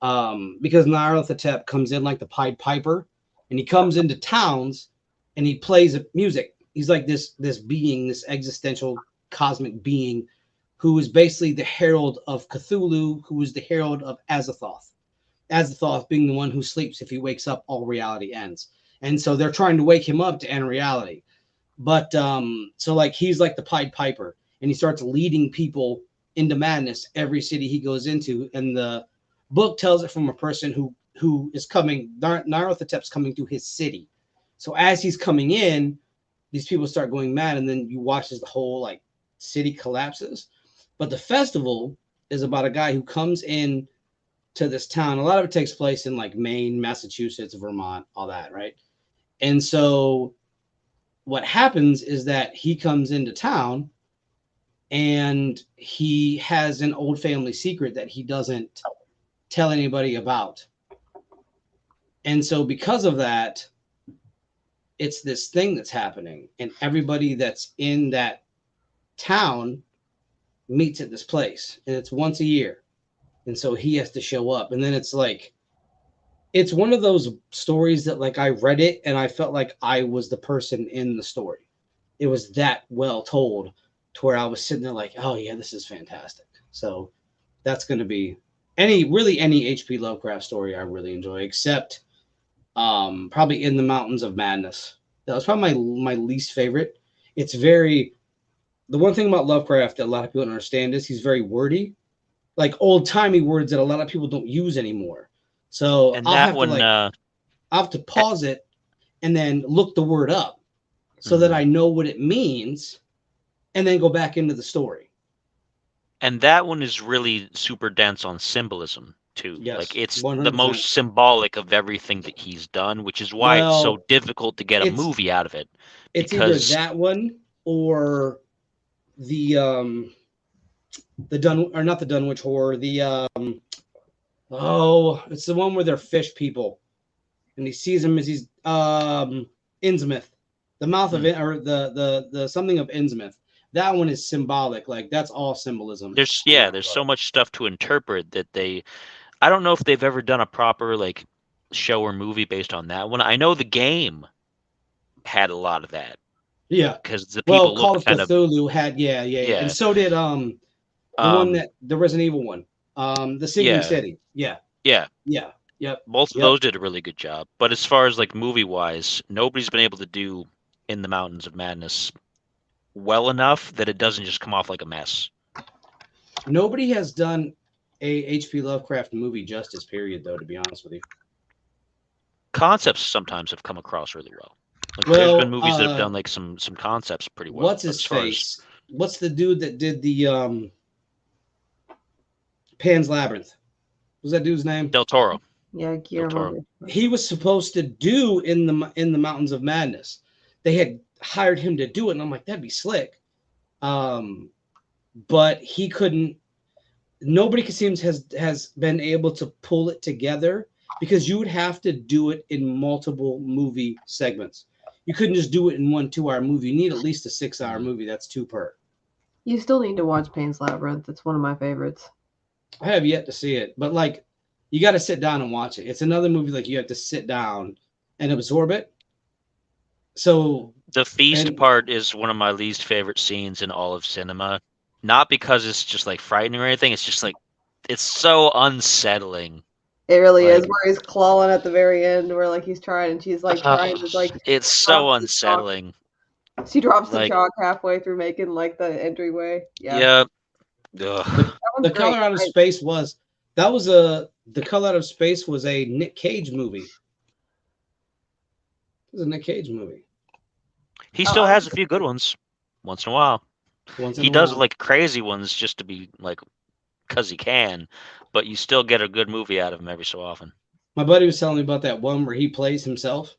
because Nyarlathotep comes in like the Pied Piper, and he comes into towns and he plays music. He's like this being, this existential cosmic being who is basically the herald of Cthulhu, who is the herald of Azathoth. Azathoth being the one who sleeps. If he wakes up, all reality ends. And so they're trying to wake him up to end reality. But so like he's like the Pied Piper, and he starts leading people into madness every city he goes into. And the book tells it from a person who is coming. Nyarlathotep's coming to his city. So as he's coming in, these people start going mad, and then you watch as the whole like city collapses. But the festival is about a guy who comes in to this town. A lot of it takes place in like Maine, Massachusetts, Vermont, all that, right? And so what happens is that he comes into town and he has an old family secret that he doesn't tell anybody about. And so because of that, it's this thing that's happening, and everybody that's in that town meets at this place, and it's once a year. And so he has to show up. And then it's like, it's one of those stories that like I read it and I felt like I was the person in the story. It was that well told to where I was sitting there like, oh yeah, this is fantastic. So that's going to be any H.P. Lovecraft story I really enjoy, except probably In the Mountains of Madness. That was probably my least favorite. It's very, the one thing about Lovecraft that a lot of people don't understand is he's very wordy, like old timey words that a lot of people don't use anymore. So And I'll that have one, to like, I'll have to pause it and then look the word up so that I know what it means, and then go back into the story. and that one is really super dense on symbolism too. Yes, like it's 100%. the most symbolic of everything that he's done, which is why it's so difficult to get a movie out of it. It's either that one or the not the Dunwich Horror, the it's the one where they're fish people, and he sees him as he's Innsmouth, the mouth of it, or the something of Innsmouth. That one is symbolic, like that's all symbolism. There's so much stuff to interpret that I don't know if they've ever done a proper like show or movie based on that one. I know The Game had a lot of that. Yeah. because the Well, people Call looked of kind of Cthulhu had yeah, and so did the one um that the Resident Evil one, the Singing yeah City. Yeah, yeah. yeah, yep, Both of yep. those did a really good job. But as far as like movie wise, nobody's been able to do In the Mountains of Madness well enough that it doesn't just come off like a mess. Nobody has done a H.P. Lovecraft movie justice. Period, though. To be honest with you. Concepts sometimes have come across really well. Like there's been Well, movies that have done like some concepts pretty well. what's But his as far as face? What's the dude that did the Pan's Labyrinth? What was that dude's name? Del Toro. Yeah, Del Guillermo. Toro. He was supposed to do in the Mountains of Madness. They had hired him to do it, and I'm like, that'd be slick. But he couldn't. Nobody seems has been able to pull it together because you would have to do it in multiple movie segments. You couldn't just do it in 1 2-hour movie. You need at least a 6-hour movie. That's 2 per. You still need to watch Pan's Labyrinth. It's one of my favorites. I have yet to see it, but like, you got to sit down and watch it. It's another movie like you have to sit down and absorb it. So the feast part is one of my least favorite scenes in all of cinema. Not because it's just like frightening or anything. It's just like it's so unsettling. It really Like- is, where he's clawing at the very end, where like he's trying, and she's like trying to like. It's so drop the unsettling. She drops the Like- chalk halfway through making like the entryway. Yeah. Yeah. Ugh. That one's The great. Color Out of Space was The Color Out of Space was a Nick Cage movie. It was a Nick Cage movie. He still has a few good ones once in a while. He does like crazy ones just to be like, because he can, but you still get a good movie out of him every so often. My buddy was telling me about that one where he plays himself.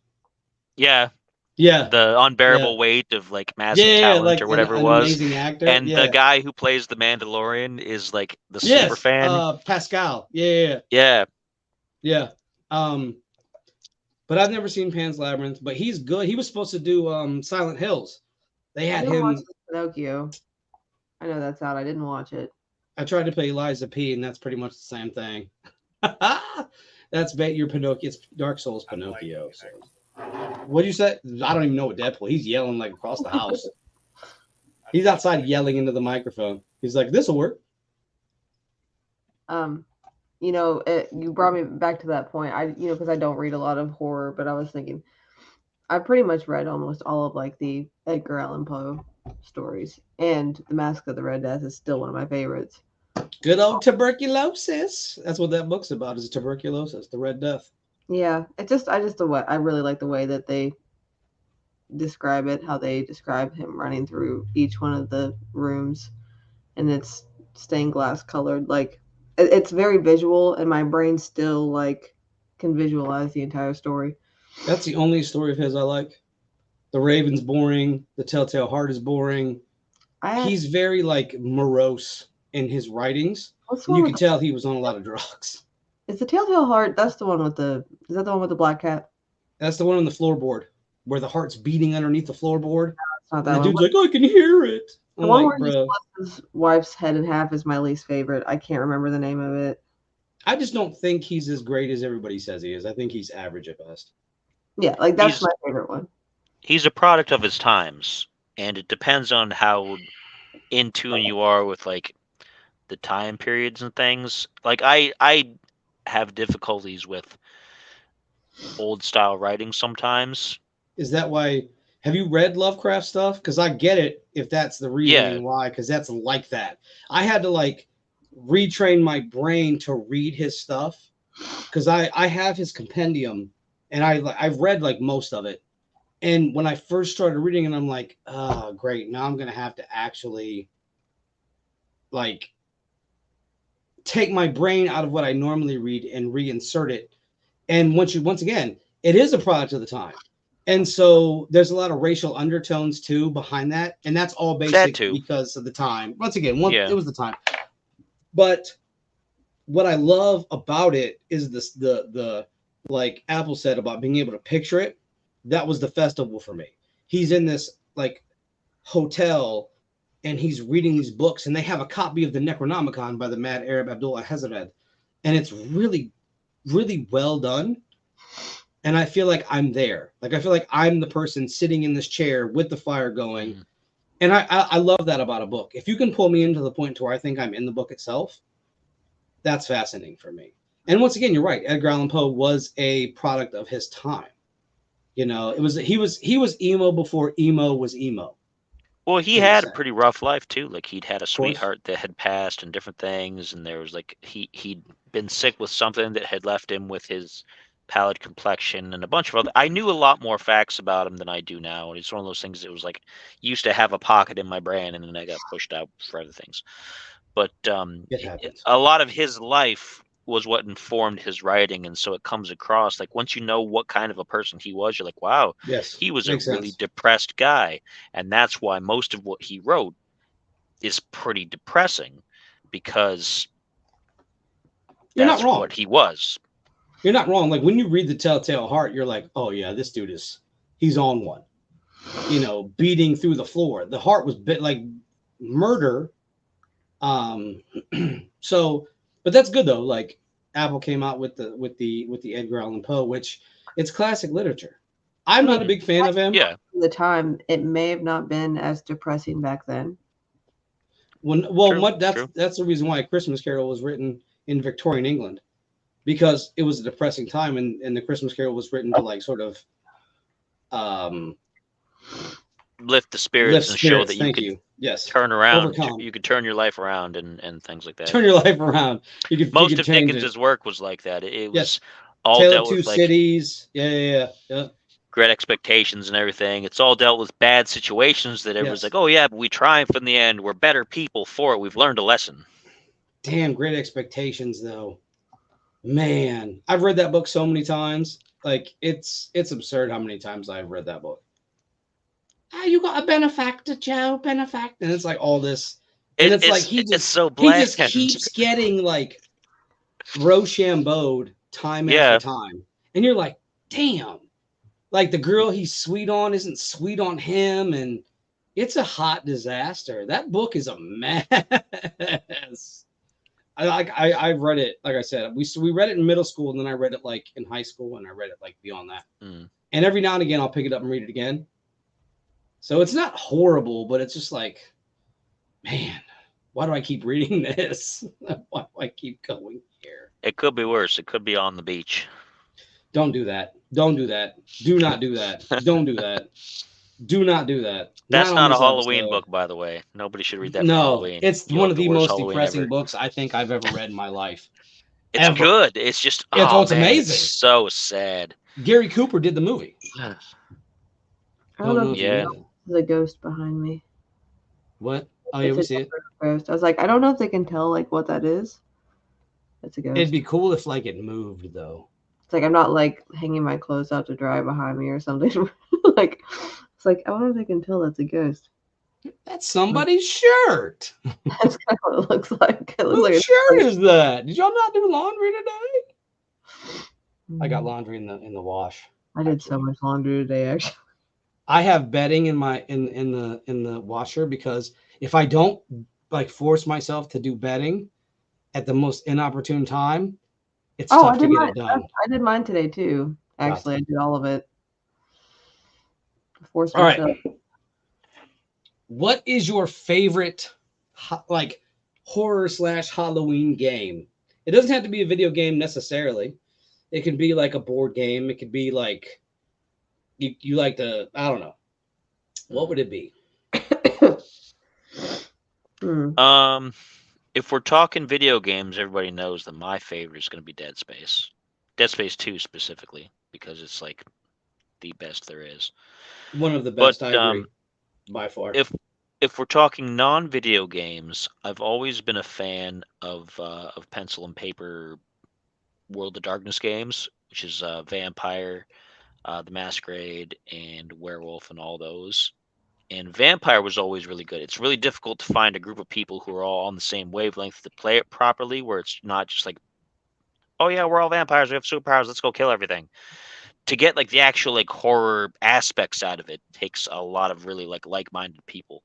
Yeah, Yeah. the unbearable weight of like massive talent like or whatever an it was. amazing actor. And yeah. the guy who plays the Mandalorian is like the super fan. Pascal. Yeah. Yeah. But I've never seen Pan's Labyrinth, but he's good. He was supposed to do Silent Hills. They I had didn't him. watch Pinocchio. I know that's out. I didn't watch it. I tried to play Eliza P, and that's pretty much the same thing. That's your Pinocchio. It's Dark Souls Pinocchio. So. What do you say? I don't even know what Deadpool. He's yelling like across the house. He's outside yelling into the microphone. He's like, "This will work." You brought me back to that point. Because I don't read a lot of horror, but I was thinking, I pretty much read almost all of like the Edgar Allan Poe stories, and The Mask of the Red Death is still one of my favorites. Good old tuberculosis. That's what that book's about. Is tuberculosis, the Red Death. Yeah, I really like the way that they describe it, how they describe him running through each one of the rooms, and it's stained glass colored. Like it's very visual, and my brain still like can visualize the entire story. That's the only story of his I like. The Raven's boring. The Telltale Heart is boring. He's very like morose in his writings. You can tell he was on a lot of drugs. Is the Telltale Heart? That's the one with the. Is that the one with the black cat? That's the one on the floorboard where the heart's beating underneath the floorboard. It's not that and the one. dude's like, "I can hear it." The one where he splits his wife's head in half is my least favorite. I can't remember the name of it. I just don't think he's as great as everybody says he is. I think he's average at best. Yeah, like that's my favorite one. He's a product of his times, and it depends on how in tune you are with like the time periods and things. Like I have difficulties with old style writing sometimes. Is that why? Have you read Lovecraft stuff? Because I get it if that's the reason why. Because that's like that. I had to like retrain my brain to read his stuff because I have his compendium and I've read like most of it. And when I first started reading it, I'm like, oh, great. Now I'm gonna have to actually like take my brain out of what I normally read and reinsert it. And once again, it is a product of the time. And so there's a lot of racial undertones too behind that. And that's all basic because of the time. Once again, it was the time. But what I love about it is the like Apple said about being able to picture it. That was the festival for me. He's in this like hotel and he's reading these books and they have a copy of the Necronomicon by the mad Arab Abdullah Hazred. And it's really, really well done. and I feel like I'm there. Like I feel like I'm the person sitting in this chair with the fire going. Mhm. And I love that about a book. If you can pull me into the point to where I think I'm in the book itself, that's fascinating for me. And once again, you're right. Edgar Allan Poe was a product of his time. You know, he was emo before emo was emo. Well, he in a had a sense. pretty rough life too. Like he'd had a course. sweetheart that had passed and different things, and there was like he'd been sick with something that had left him with his pallid complexion and a bunch of other. I knew a lot more facts about him than I do now, and it's one of those things that was like used to have a pocket in my brain, and then I got pushed out for other things. But It happens. a lot of his life was what informed his writing, and so it comes across like once you know what kind of a person he was, you're like, wow, Yes. he was a Makes really sense. depressed guy, and that's why most of what he wrote is pretty depressing because You're that's not wrong. what he was. You're not wrong. Like when you read The Telltale Heart, you're like, oh yeah, this dude he's on one. You know, beating through the floor. The heart was bit like murder. So, but that's good though. Like Apple came out with the Edgar Allan Poe, which it's classic literature. I'm not a big fan of him. Yeah. At the time, it may have not been as depressing back then. That's the reason why A Christmas Carol was written in Victorian England, because it was a depressing time, and the Christmas Carol was written to like sort of Lift the spirits and show that you Thank could you. Yes. turn around. Overcome. You could turn your life around and things like that. Turn your life around. Most of Dickens's work was like that. It was all Tale dealt of Two with like Cities. Yeah. great expectations and everything. It's all dealt with bad situations that everyone's Yes. like, oh yeah, but we triumph in the end. We're better people for it. We've learned a lesson. Damn, Great Expectations though. Man, I've read that book so many times. Like it's absurd how many times I've read that book. You got a benefactor, Joe, benefactor, and it's like all this, and it's like it's so bland. He just keeps getting like Rochambeau'd time after time, and you're like, damn, like the girl he's sweet on isn't sweet on him, and it's a hot disaster. That book is a mess. I read it, like I said, we read it in middle school, and then I read it like in high school, and I read it like beyond that. And every now and again I'll pick it up and read it again. So it's not horrible, but it's just like, man, why do I keep reading this? Why do I keep going here? It could be worse. It could be on the beach. Don't do that. Don't do that. Do not do that. Don't do that. Do not do that. That's not a Halloween book, by the way. Nobody should read that for Halloween. It's one of the most depressing books I think I've ever read in my life. It's good. It's just it's amazing. It's so sad. Gary Cooper did the movie. I don't know if there's a ghost behind me. What? Oh yeah, we see it. Ghost. I was like, I don't know if they can tell like what that is. It's a ghost. It'd be cool if like it moved though. It's like I'm not like hanging my clothes out to dry behind me or something. Like it's like I wonder if they can tell that's a ghost. That's somebody's shirt. That's kind of what it looks like. It looks Whose like shirt is that? Did y'all not do laundry today? I got laundry in the wash. I did so much laundry today, actually. I have bedding in my in the washer because if I don't like force myself to do bedding at the most inopportune time, it's tough to get it done. I did mine today too. Actually, I did all of it. All right. What is your favorite like horror / Halloween game? It doesn't have to be a video game necessarily. It can be like a board game. It could be like you like to, I don't know. What would it be? If we're talking video games, everybody knows that my favorite is going to be Dead Space. Dead Space 2 specifically, because it's like the best there is. One of the best, I agree, by far. If we're talking non-video games, I've always been a fan of pencil and paper World of Darkness games, which is Vampire, The Masquerade, and Werewolf, and all those. And Vampire was always really good. It's really difficult to find a group of people who are all on the same wavelength to play it properly, where it's not just like, oh yeah, we're all vampires, we have superpowers, let's go kill everything. To get like the actual like horror aspects out of it takes a lot of really like-minded people,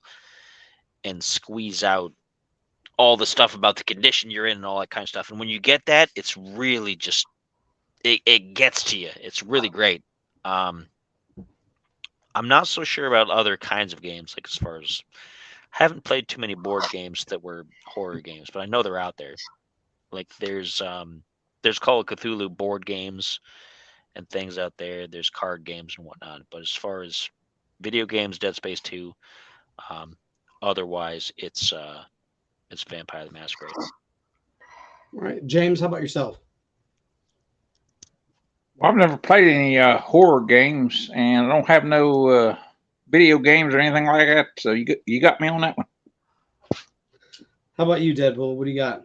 and squeeze out all the stuff about the condition you're in and all that kind of stuff. And when you get that, it's really just it gets to you. It's really great. I'm not so sure about other kinds of games, like as far as I haven't played too many board games that were horror games, but I know they're out there. Like there's Call of Cthulhu board games and things out there. There's card games and whatnot. But as far as video games, Dead Space 2, otherwise it's Vampire the Masquerade. All right, James, how about yourself? Well, I've never played any horror games, and I don't have no video games or anything like that. So you got me on that one. How about you, Deadpool? What do you got?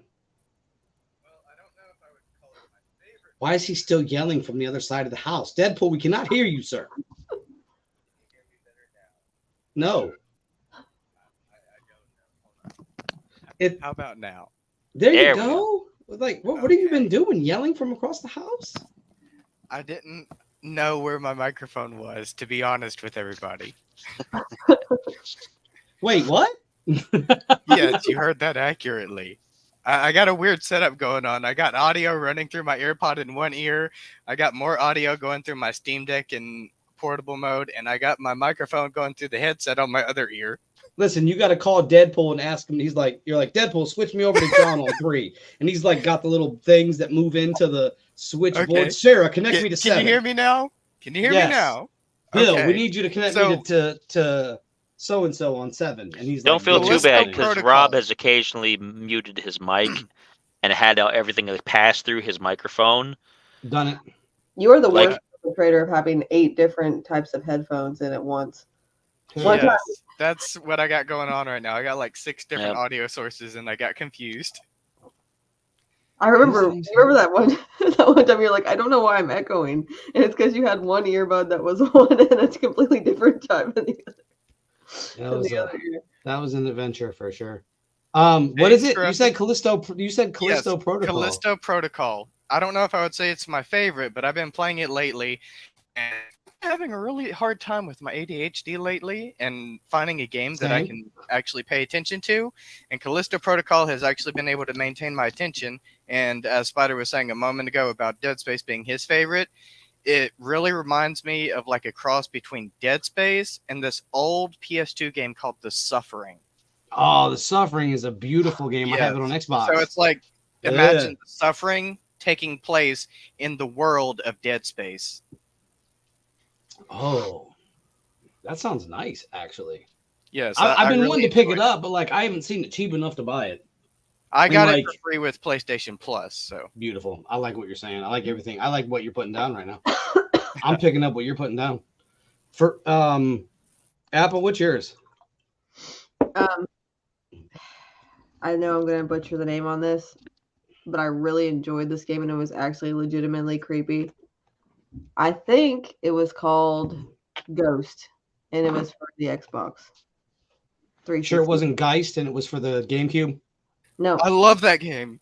Well, I don't know if I would call it my favorite. Why is he still yelling from the other side of the house? Deadpool, we cannot hear you, sir. Can you hear me better No. now? I don't know. How about now? There There you we go. Like, what have you been doing? Yelling from across the house? I didn't know where my microphone was, to be honest with everybody. Wait, what? Yes, you heard that accurately. I got a weird setup going on. I got audio running through my AirPod in one ear. I got more audio going through my Steam Deck in portable mode, and I got my microphone going through the headset on my other ear. Listen, you got to call Deadpool and ask him. You're like, Deadpool, switch me over to John on 3. And he's like, got the little things that move into the switchboard. Okay. Sarah, connect me to 7. Can you hear me now? Can you hear Yes. me now? Bill, Okay. we need you to connect me to so-and-so on 7. And he's Don't like, feel "No, too let's bad go." because protocol. Rob has occasionally muted his mic and had everything that passed through his microphone. Done it. You are the Like- worst perpetrator of having 8 different types of headphones in at once. One time. Yes, that's what I got going on right now. I got like 6 different Yep. audio sources, and I got confused. I remember These things remember that one that one time you're like, I don't know why I'm echoing. And it's because you had one earbud that was on and it's completely different time than the other ear. That was an adventure for sure. What is it? You said Callisto. You said Callisto Protocol. Callisto Protocol. I don't know if I would say it's my favorite, but I've been playing it lately, and I'm having a really hard time with my ADHD lately and finding a game that I Same. can actually pay attention to. And Callisto Protocol has actually been able to maintain my attention. And as Spider was saying a moment ago about Dead Space being his favorite, it really reminds me of like a cross between Dead Space and this old PS2 game called The Suffering. Oh, The Suffering is a beautiful game. I have it on Xbox. So it's like, imagine The Suffering taking place in the world of Dead Space. Oh, that sounds nice, actually. Yes, I've been really wanting to pick it enjoyed up, but like I haven't seen it cheap enough to buy it. I got and, it for free with PlayStation Plus. So Beautiful. I like what you're saying. I like everything. I like what you're putting down right now. I'm picking up what you're putting down. For Apple, what's yours? I know I'm gonna butcher the name on this, but I really enjoyed this game and it was actually legitimately creepy. I think it was called Ghost, and it was for the Xbox 360. Sure, it wasn't Geist, and it was for the GameCube. No, I love that game.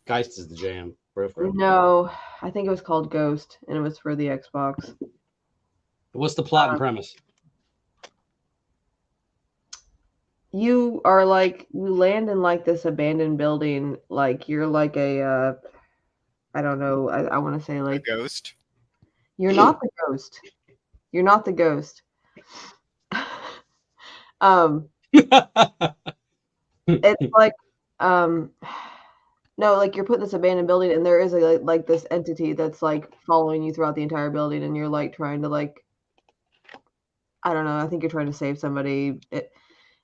Geist is the jam. Bro. no, I think it was called Ghost, and it was for the Xbox. What's the plot and premise? You are like, you land in like this abandoned building, like you're like a I don't know, I want to say A like ghost. you're not the ghost. You're not the ghost. It's like no, like you're put in this abandoned building and there is like this entity that's like following you throughout the entire building and you're like trying to like, I don't know, I think you're trying to save somebody.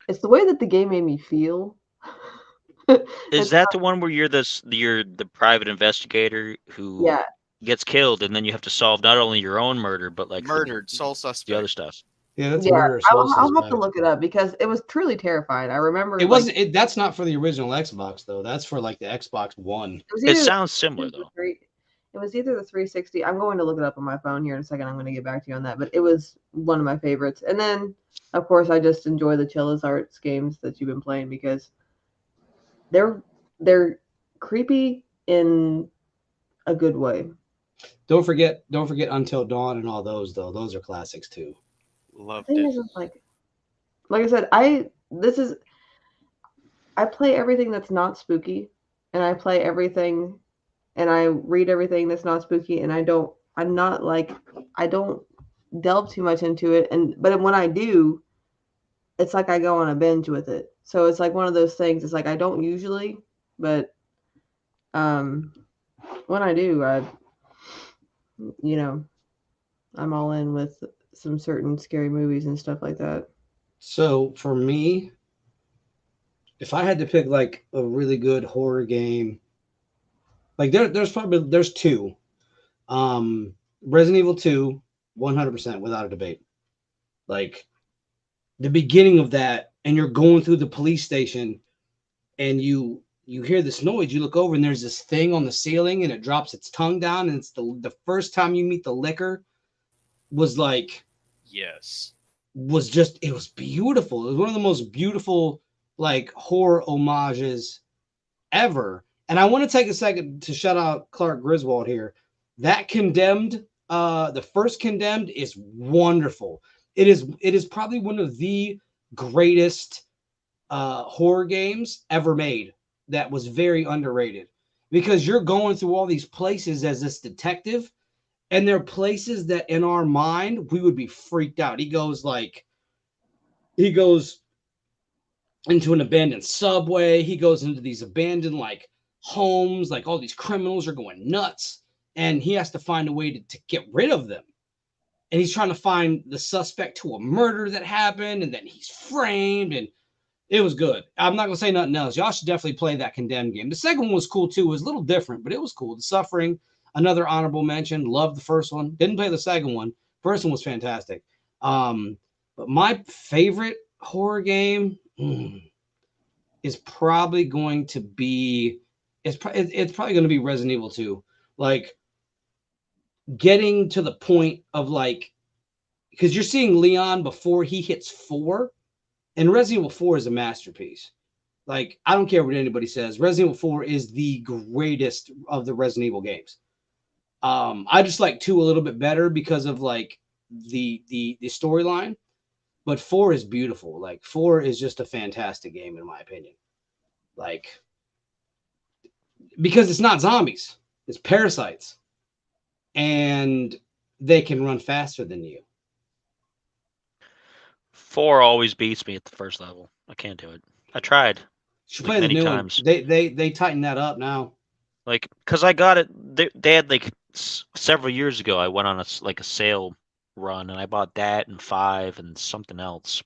It's the way that the game made me feel. Is that the one where you're the private investigator who Yeah. gets killed, and then you have to solve not only your own murder but like Murdered. Sole the suspect. other stuff? Yeah, that's Yeah, Murder I'll Soul have to Suspect. look it up because it was truly terrifying. I remember It like, wasn't. That's not for the original Xbox though. That's for like the Xbox One. it was It either sounds similar though. It was either the 360. I'm going to look it up on my phone here in a second. I'm going to get back to you on that. But it was one of my favorites. And then, of course, I just enjoy the Chillis Arts games that you've been playing because they're creepy in a good way. Don't forget Until Dawn and all those though. Those are classics too. Loved Thing it. is, it's like I said, I play everything that's not spooky, and I play everything and I read everything that's not spooky, and I don't delve too much into it, but when I do, it's like I go on a binge with it. So it's like one of those things. It's like I don't usually, but when I do, you know, I'm all in with some certain scary movies and stuff like that. So for me, if I had to pick like a really good horror game, like there's two. Resident Evil 2, 100% without a debate. Like the beginning of that, and you're going through the police station, and you hear this noise. You look over, and there's this thing on the ceiling, and it drops its tongue down, and it's the first time you meet the licker. Was like, Yes. was just, it was beautiful. It was one of the most beautiful like horror homages ever. And I want to take a second to shout out Clark Griswold here. That Condemned, the first Condemned is wonderful. It is probably one of the greatest horror games ever made. That was very underrated because you're going through all these places as this detective, and there are places that in our mind we would be freaked out. He goes into an abandoned subway. He goes into these abandoned like homes, like all these criminals are going nuts, and he has to find a way to get rid of them. And he's trying to find the suspect to a murder that happened, and then he's framed, and it was good. I'm not gonna say nothing else. Y'all should definitely play that Condemned game. The second one was cool too. It was a little different, but it was cool. The Suffering, another honorable mention. Loved the first one. Didn't play the second one. First one was fantastic. But my favorite horror game is probably going to be it's probably going to be Resident Evil 2. Like getting to the point of like, because you're seeing Leon before he hits 4, and Resident Evil 4 is a masterpiece. Like, I don't care what anybody says. Resident Evil 4 is the greatest of the Resident Evil games. I just like 2 a little bit better because of like the storyline, but 4 is beautiful. Like 4 is just a fantastic game in my opinion. Like, because it's not zombies, it's parasites, and they can run faster than you. 4 always beats me at the first level. I can't do it. I tried. Should Like play the many new times. one. They tighten that up now. Like, because I got it. They had like several years ago. I went on a sale run, and I bought that and 5 and something else,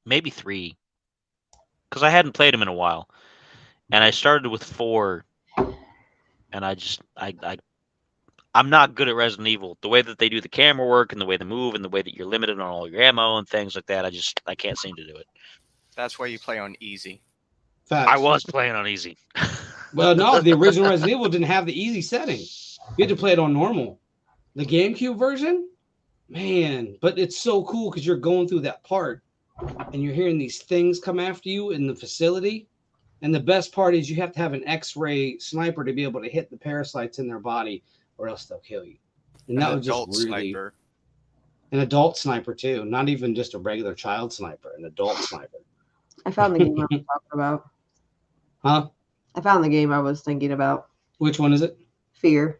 maybe 3, because I hadn't played them in a while, and I started with 4, and I'm not good at Resident Evil. The way that they do the camera work and the way they move and the way that you're limited on all your ammo and things like that, I can't seem to do it. That's why you play on easy. Facts. I was playing on easy. Well, no, the original Resident Evil didn't have the easy setting. You had to play it on normal. The GameCube version, man, but it's so cool because you're going through that part and you're hearing these things come after you in the facility. And the best part is you have to have an X-ray sniper to be able to hit the parasites in their body, or else they'll kill you. And that was just really sniper. An adult sniper too, not even just a regular child sniper, an adult sniper. I found the game I was talking about. Huh? I found the game I was thinking about. Which one is it? Fear.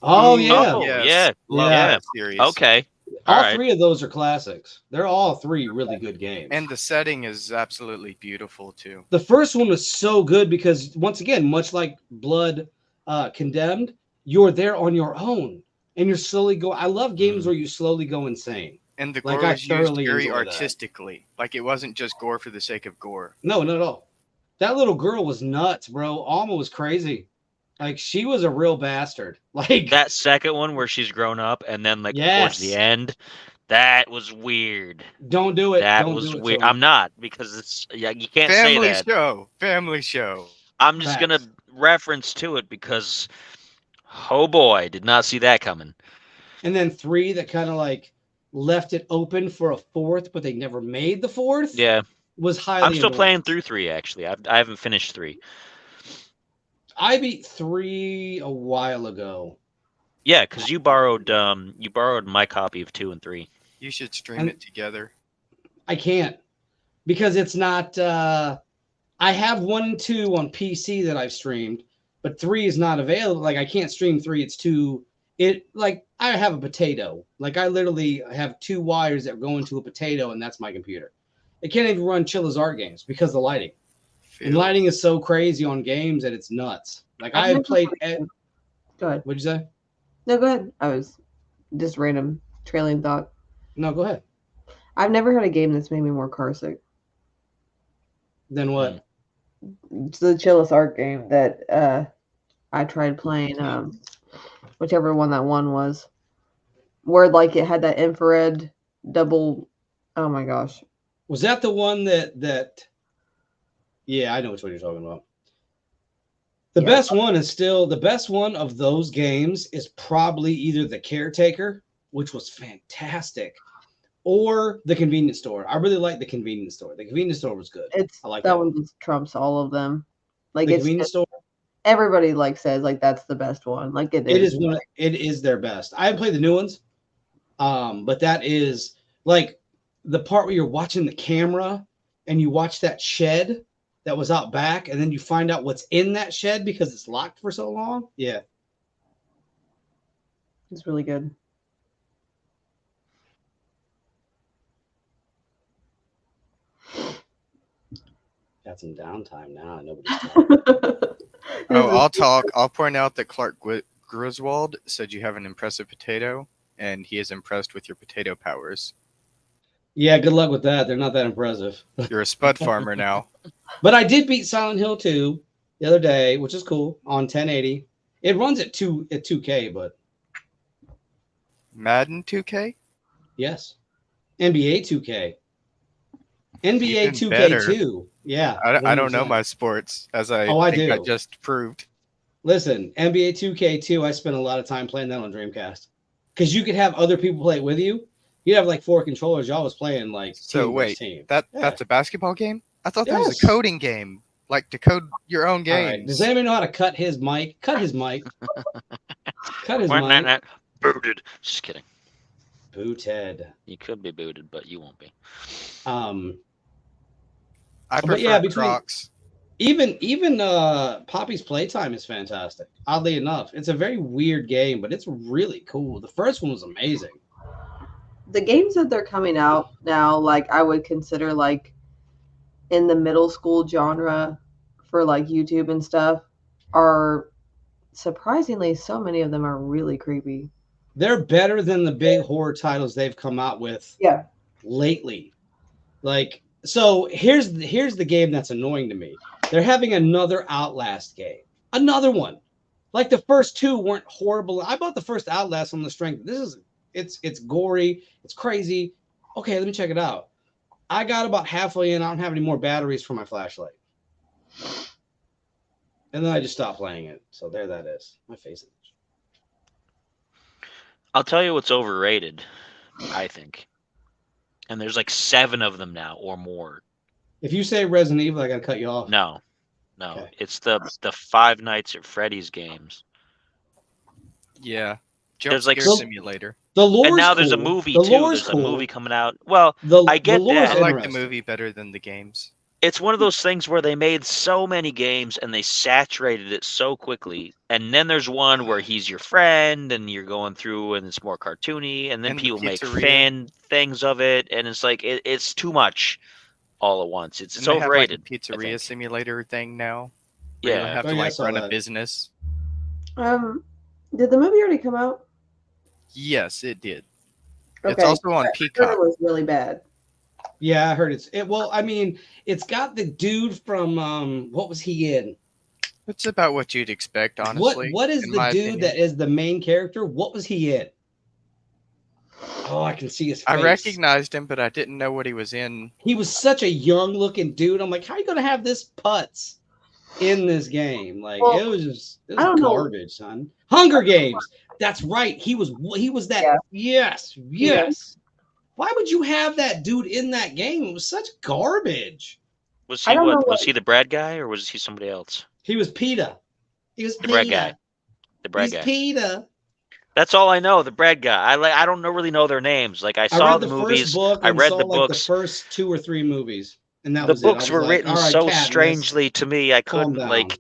Oh yeah. Oh, Yes. yeah. Love Yeah. that series. Okay. All All right. 3 of those are classics. They're all 3 really good games. And the setting is absolutely beautiful too. The first one was so good because, once again, much like Blood Condemned, you're there on your own and you're slowly go. I love games where you slowly go insane. And the Like, gore I was used thoroughly very enjoy that. artistically. Like it wasn't just gore for the sake of gore. No, not at all. That little girl was nuts, bro. Alma was crazy. Like, she was a real bastard. Like, That second one where she's grown up, and then towards Yes. the end, that was weird. don't do it. That Don't was do it, weird. Tony. I'm not, because it's you can't say Family that. show. Family show. I'm just gonna Facts. reference to it because, oh boy, did not see that coming. And then 3 that kind of like left it open for a 4th, but they never made the 4th. Yeah, Was highly. I'm still annoying. playing through 3 actually. I haven't finished 3. I beat 3 a while ago. Yeah, because you borrowed my copy of 2 and 3. You should stream And- it together. I can't because it's not. I have 1 and 2 on PC that I've streamed, but 3 is not available. Like I can't stream 3. It's too. It like I have a potato. Like I literally have 2 wires that go into a potato, and that's my computer. It can't even run Chilla's art games because of the lighting. And lighting is so crazy on games that it's nuts. Like I have played. Go ahead. What'd you say? No, go ahead. I was just random trailing thought. No, go ahead. I've never had a game that's made me more carsick. Then what? It's the Chillus art game that I tried playing. Whichever one that one was, where like it had that infrared double. Oh my gosh! Was that the one that? Yeah, I know which one you're talking about. The best one is still the best one of those games is probably either the Caretaker, which was fantastic, or the Convenience Store. I really like the Convenience Store. The Convenience Store was good. I like that one just trumps all of them. Like the Convenience Store. Everybody like says like that's the best one. Like it is. It is their best. I haven't played the new ones, but that is like the part where you're watching the camera and you watch that shed that was out back, and then you find out what's in that shed because it's locked for so long. Yeah. It's really good. Got some downtime now. Nobody's talking. I'll talk. I'll point out that Clark Griswold said you have an impressive potato, and he is impressed with your potato powers. Yeah, good luck with that. They're not that impressive. You're a spud farmer now. But I did beat Silent Hill 2 the other day, which is cool, on 1080. It runs at 2K, but Madden 2K? yes. NBA 2K. NBA Even 2K2. better. Yeah. I don't know my sports, as I think I just proved. Listen, NBA 2K2, I spent a lot of time playing that on Dreamcast. Because you could have other people play it with you. You'd have like 4 controllers. Y'all was playing like so team wait, team. That's a basketball game? I thought that was a coding game. Like to code your own games. Right. Does anybody know how to cut his mic? Cut his mic. Cut his mic. Booted. Just kidding. Booted. You could be booted, but you won't be. I prefer Crocs. Even Poppy's Playtime is fantastic. Oddly enough, it's a very weird game, but it's really cool. The first one was amazing. The games that they're coming out now, like I would consider like in the middle school genre for like YouTube and stuff, are surprisingly so many of them are really creepy. They're better than the big horror titles they've come out with lately. Like, so here's the game that's annoying to me. They're having another Outlast game. Another one. Like the first 2 weren't horrible. I bought the first Outlast on the strength. It's gory. It's crazy. Okay, let me check it out. I got about halfway in. I don't have any more batteries for my flashlight. And then I just stopped playing it. So there that is. My face. I'll tell you what's overrated, I think. And there's like 7 of them now or more. If you say Resident Evil, I got to cut you off. No. Okay. It's the Five Nights at Freddy's games. Yeah. There's like Simulator. The lore, and now cool. There's a movie the too. There's a movie coming out. Well, I get that. I like the movie better than the games. It's one of those things where they made so many games and they saturated it so quickly. And then there's one where he's your friend and you're going through and it's more cartoony. And then people make fan things of it. And it's like, it's too much all at once. It's overrated. Have, like, a pizzeria simulator thing now. Yeah. You don't have to run a business. Did the movie already come out? Yes, it did. Okay. It's also on Peacock. It was really bad. Yeah, I heard well, I mean, it's got the dude from what was he in? It's about what you'd expect, honestly. What is the dude that is the main character? What was he in? Oh, I can see his face. I recognized him, but I didn't know what he was in. He was such a young looking dude. I'm like, how are you gonna have this putz in this game? Like, it was garbage, son. Hunger Games. That's right. He was that. Yeah. Yes. Why would you have that dude in that game? It was such garbage. Was he was he the Brad guy or was he somebody else? He was PETA. He was the Brad guy. The Brad He's guy. PETA. That's all I know. The Brad guy. I don't really know their names. Like I saw the movies. I read the books. The first 2 or 3 movies, and that the was books it. were written so Katniss, strangely to me. I couldn't down. like.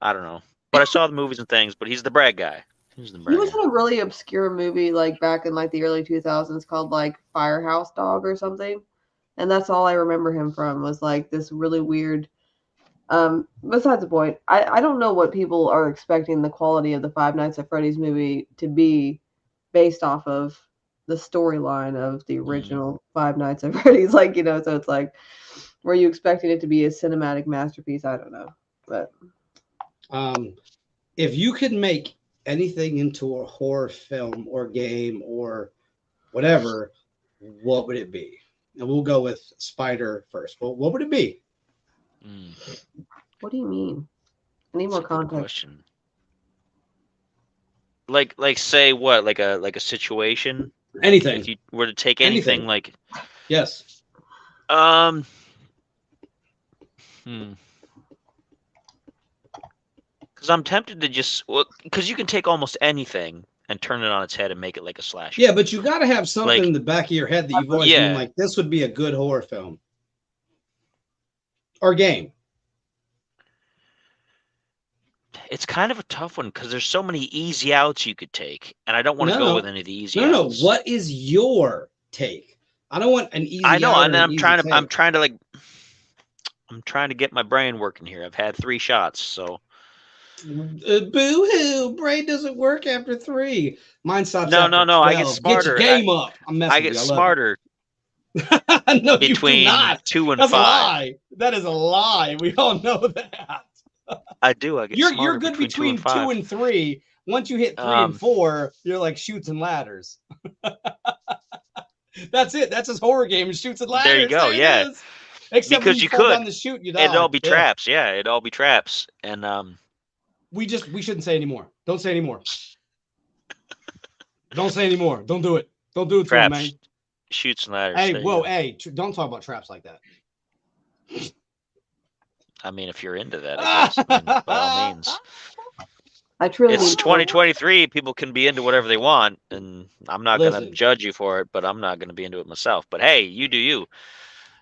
I don't know. but I saw the movies and things. But he's the brag guy. He's the He brag was guy. in a really obscure movie like back in like the early 2000s called like Firehouse Dog or something. And that's all I remember him from was like this really weird besides the point, I don't know what people are expecting the quality of the Five Nights at Freddy's movie to be based off of the storyline of the original Five Nights at Freddy's. Like, you know, so it's like, were you expecting it to be a cinematic masterpiece? I don't know. But if you could make anything into a horror film or game or whatever, what would it be? And we'll go with Spider first. Well, what would it be? What do you mean? I need more context. Question. Like say what? Like a situation? Anything. If you were to take anything like yes. Because I'm tempted to just because you can take almost anything and turn it on its head and make it like a slasher. Yeah, but you got to have something Like- in the back of your head that you've always been like, this would be a good horror film or game. It's kind of a tough one because there's so many easy outs you could take, and I don't want to No. go with any of the easy No. outs. What is your take? I don't want an easy. I know, out and or then an I'm easy trying take. I'm trying to get my brain working here. I've had 3 shots, so Boo-hoo! Brain doesn't work after 3. Mine stops. No, after no, 12. I get smarter. Get your game up. I'm messing I with get you. I love smarter it. No, you do between not. 2 and That's 5. a lie. That is a lie. We all know that. I do. I get You're smarter good between 2 2 and 5. and 3. Once you hit 3 and 4, you're like shoots and ladders. That's it. That's his horror game. Shoots and ladders. There you go, it yeah. is. Except Because when you fall could. down the chute, you die. It'd all be Yeah. traps. Yeah, it'd all be traps. And We shouldn't say anymore. Don't say anymore. Don't say anymore. Don't do it. Don't do it to him, traps, man. shoots and ladders. Hey, there you whoa, go. hey, don't talk about traps like that. I mean, if you're into that, I guess, I mean, by all means. I truly It's need 2023. People can be into whatever they want, and I'm not going to Listen. judge you for it, but I'm not going to be into it myself. But hey, you do you.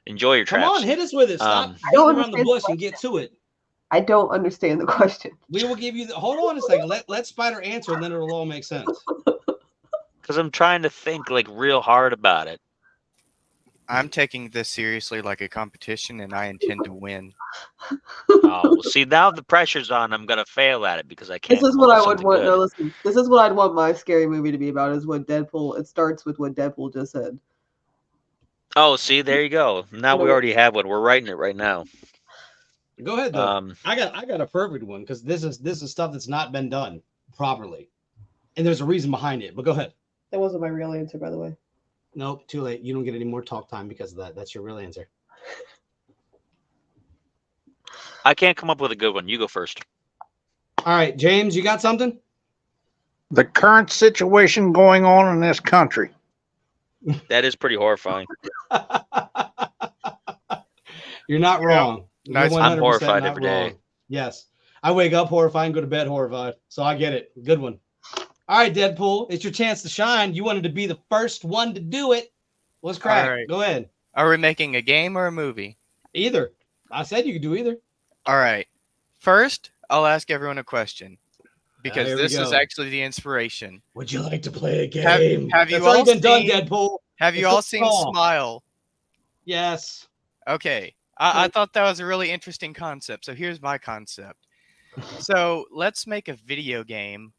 Enjoy your Come traps. on, hit us with it. Stop I beating don't around the understand bush the and get to it. I don't understand the question. We will give you the. Hold on a second. Let Spider answer, and then it'll all make sense. Because I'm trying to think like real hard about it. I'm taking this seriously like a competition, and I intend to win. Oh, well, see, now the pressure's on. I'm going to fail at it because I can't. This is come up what I with would something want. good. No, listen. This is what I'd want my scary movie to be about. Is what Deadpool. It starts with what Deadpool just said. Oh, see, there you go. Now we No. already have one. We're writing it right now. Go ahead though. Um, I got a perfect one because this is stuff that's not been done properly, and there's a reason behind it. But go ahead. That wasn't my real answer, by the way. Nope, too late. You don't get any more talk time because of that. That's your real answer. I can't come up with a good one. You go first. All right, James, you got something? The current situation going on in this country. That is pretty horrifying. You're not wrong. Nice. You're I'm 100% horrified not every day. wrong. Yes. I wake up horrified and go to bed horrified. So I get it. Good one. All right, Deadpool, it's your chance to shine. You wanted to be the first one to do it. What's crack? All right. Go ahead. Are we making a game or a movie? Either. I said you could do either. All right. First, I'll ask everyone a question because here we this is go. actually the inspiration. Would you like to play a game? Have you That's already all been done, seen- Deadpool. Have you It's all a seen song. Smile? Yes. Okay. I thought that was a really interesting concept. So here's my concept. So let's make a video game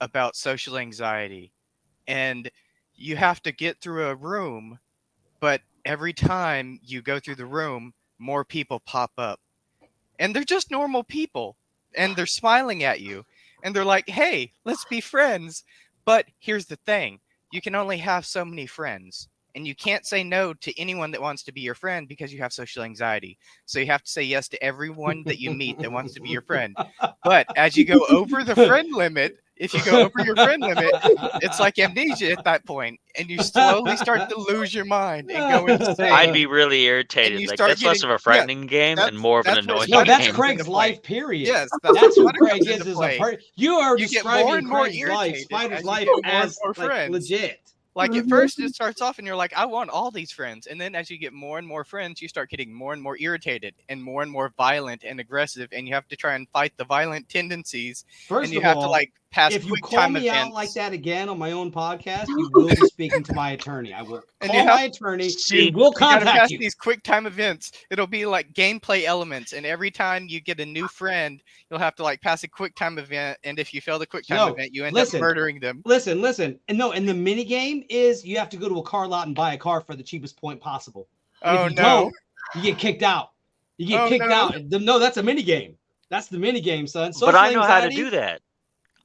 about social anxiety. And you have to get through a room, but every time you go through the room, more people pop up. And they're just normal people. And they're smiling at you. And they're like, hey, let's be friends. But here's the thing. You can only have so many friends. And you can't say no to anyone that wants to be your friend because you have social anxiety. So you have to say yes to everyone that you meet that wants to be your friend. But as you go over the friend limit, if you go over your friend limit, it's like amnesia at that point, and you slowly start to lose your mind and go insane. I'd be really And irritated. you Like start that's less getting- of a frightening game and more of an that's what's annoying No, funny. that's game. Craig's Into play. life, period. Yes, That's who what Craig comes is. into play. You are You get describing more and more Craig's life, irritated Spider's as you life get more and as more like, friends. legit. Like at first it starts off and you're like, I want all these friends. And then as you get more and more friends, you start getting more and more irritated and more violent and aggressive. And you have to try and fight the violent tendencies. First And you of have all, to like pass if you quick call time me events. out like that again on my own podcast, you will be speaking to my attorney. I will And call you have- my attorney See, and will You gotta pass contact you. these quick time events. It'll be like gameplay elements. And every time you get a new friend, you'll have to like pass a quick time event. And if you fail the quick time No, event, you end listen. up murdering them. Listen. And no, and the mini game is you have to go to a car lot and buy a car for the cheapest point possible. And Oh if you no. don't, you get kicked out. You get Oh, kicked no. out. No, that's a mini game. That's the mini game, son. But Social I know how to anxiety? do that.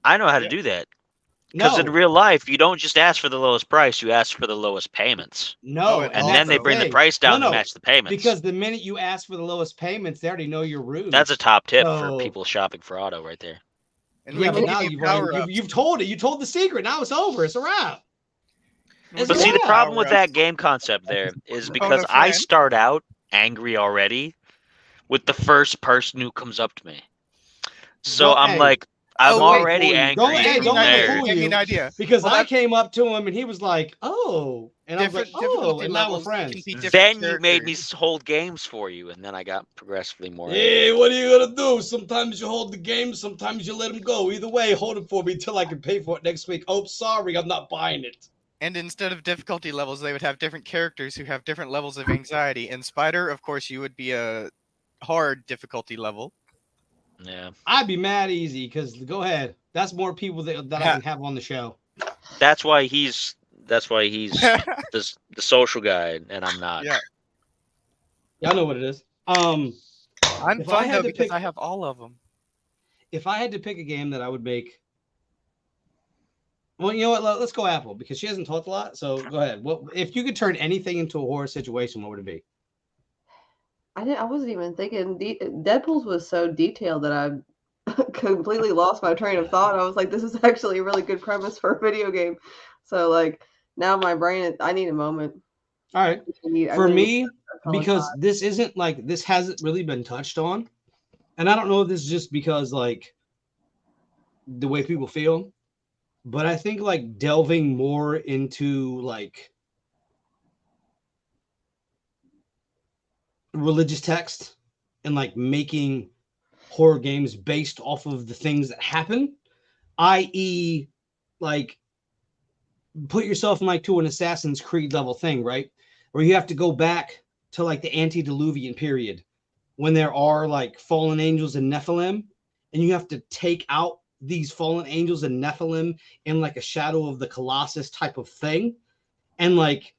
I know how to Yeah. do that. Because No, in real life, you don't just ask for the lowest price, you ask for the lowest payments. no, Oh, and And that's then they the bring the thing. price down No, to match the payments. because the minute you ask for the lowest payments, they already know you're rude. That's a top tip So- for people shopping for auto right there. And yeah, we but can now give you you've told it. You told the secret. Now it's over. It's a wrap. It's But Yeah. see, the problem with that power-ups. game concept there is Phone because a I friend. start out angry already with the first person who comes up to me. So Don't- I'm hey, like, I'm Oh, wait, already fool you. angry Don't- hey, from don't let it there. fool Give me you. an idea. Because Well, I that- came up to him and he was like, "Oh," and I was like, Different "Oh," difficulty and now we're levels friends. can be different Then you made me characters. hold games for you, and then I got progressively more angry. Hey, what are you gonna do? Sometimes you hold the game, sometimes you let them go. Either way, hold it for me until I can pay for it next week. Oh, sorry, I'm not buying it. And instead of difficulty levels, they would have different characters who have different levels of anxiety. In Spider, of course, you would be a hard difficulty level. Yeah, I'd be mad easy because go ahead. That's more people that I can have on the show. that's why he's the social guy, and I'm not. Yeah. Y'all know what it is. I'm If I fun had though to because pick- I have all of them. If I had to pick a game that I would make, well, you know what? Let's go Apple because she hasn't talked a lot. So go ahead. What if you could turn anything into a horror situation? What would it be? I wasn't even thinking. Deadpool's was so detailed that I completely lost my train of thought. I was like, this is actually a really good premise for a video game. So like now my brain, I need a moment. All right. I For really me, need to because this isn't like this hasn't really been touched on, and I don't know if this is just because like the way people feel, but I think like delving more into like religious text and like making horror games based off of the things that happen, i.e., like put yourself in like to an Assassin's Creed level thing, right? Where you have to go back to like the antediluvian period when there are like fallen angels and Nephilim, and you have to take out these fallen angels and Nephilim in like a shadow of the Colossus type of thing, and like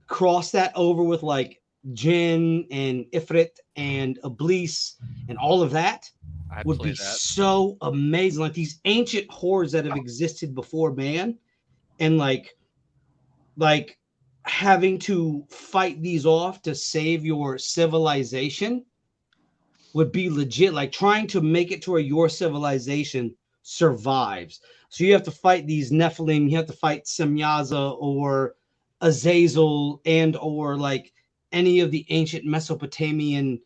cross that over with like Jinn and Ifrit and Iblis and all of that I'd would play be that. so amazing. Like these ancient horrors that have existed before man, and like having to fight these off to save your civilization would be legit. Like trying to make it to where your civilization survives. So you have to fight these Nephilim, you have to fight Semyaza or Azazel and or like any of the ancient Mesopotamian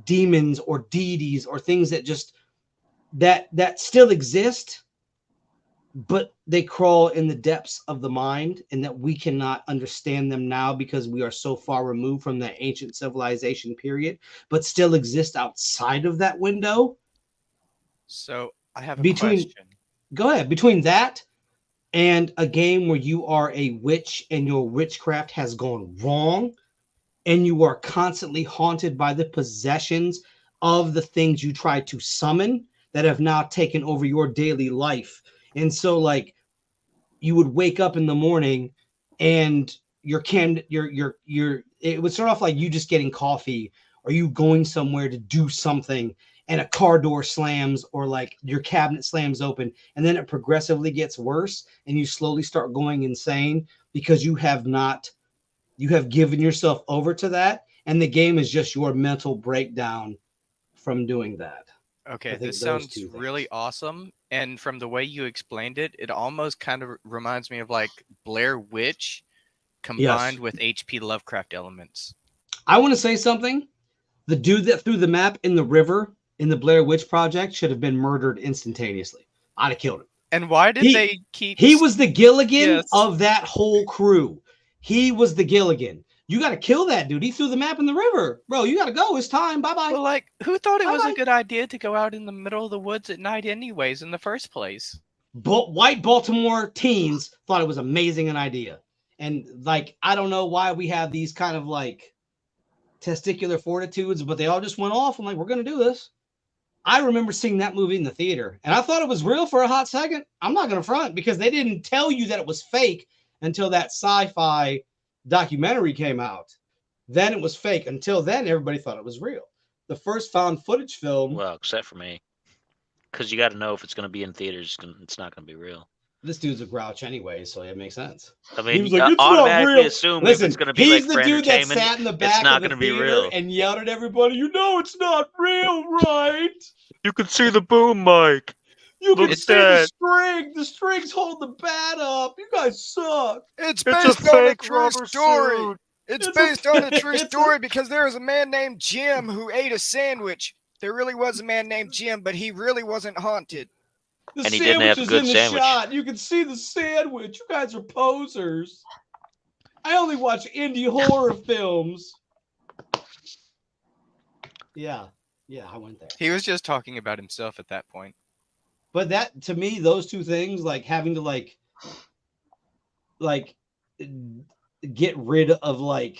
demons or deities or things that just that still exist, but they crawl in the depths of the mind and that we cannot understand them now because we are so far removed from that ancient civilization period, but still exist outside of that window. So I have a Between- question. Go ahead. Between that and a game where you are a witch and your witchcraft has gone wrong and you are constantly haunted by the possessions of the things you try to summon that have now taken over your daily life. And so like you would wake up in the morning and it would start off like you just getting coffee or you going somewhere to do something and a car door slams or like your cabinet slams open, and then it progressively gets worse and you slowly start going insane because you have given yourself over to that, and the game is just your mental breakdown from doing that. Okay, I think this those sounds two things. really awesome. And from the way you explained it, it almost kind of reminds me of like Blair Witch combined with HP Lovecraft elements. I want to say something. The dude that threw the map in the river in the Blair Witch Project should have been murdered instantaneously. I'd have killed him. And why did they keep? He was the Gilligan Yes. of that whole crew. He was the Gilligan. You got to kill that dude. He threw the map in the river, bro. You got to go. It's time. Bye bye. Well, like, who thought it was Bye-bye. a good idea to go out in the middle of the woods at night, anyways, in the first place? White Baltimore teens thought it was amazing an idea, and like I don't know why we have these kind of like testicular fortitudes, but they all just went off and like we're gonna do this. I remember seeing that movie in the theater, and I thought it was real for a hot second. I'm not gonna front because they didn't tell you that it was fake until that sci-fi documentary came out. Then it was fake. Until then, everybody thought it was real. The first found footage film. Well, except for me, because you got to know if it's going to be in theaters, it's not going to be real. This dude's a grouch anyway, so it makes sense. I He mean, was you like, "It's not automatically real." assume Listen, if it's going to be he's like the for dude that entertainment, sat in the back it's not of the going to be theater real. and yelled at everybody, "You know it's not real, right? You can see the boom mic. You can Look see at the that. string. The strings hold the bat up. You guys suck." It's It's a based on a fake true rubber story. suit. It's It's based on a true it's a- story because there was a man named Jim who ate a sandwich. There really was a man named Jim, but he really wasn't haunted. The And he didn't have a sandwich is good in the sandwich. shot. You can see the sandwich. You guys are posers. I only watch indie horror films. Yeah, I went there. He was just talking about himself at that point. But that to me, those two things, like having to like get rid of like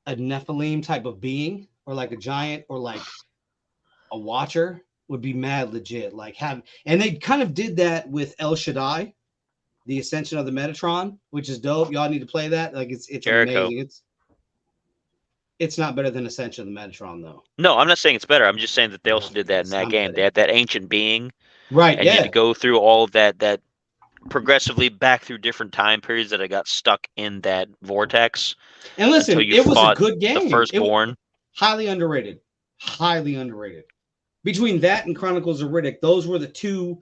a Nephilim type of being, or like a giant, or like a watcher, would be mad legit. Like and they kind of did that with El Shaddai, the Ascension of the Metatron, which is dope. Y'all need to play that. Like it's Jericho. amazing. It's not better than Ascension of the Metatron though. No, I'm not saying it's better. I'm just saying that they also did that in It's that not game. better. They had that ancient being, Right. and you Yeah. had to go through all of that progressively back through different time periods that I got stuck in that vortex. And listen, until you it was a fought good game. The Firstborn. Highly underrated. Highly underrated. Between that and Chronicles of Riddick, those were the two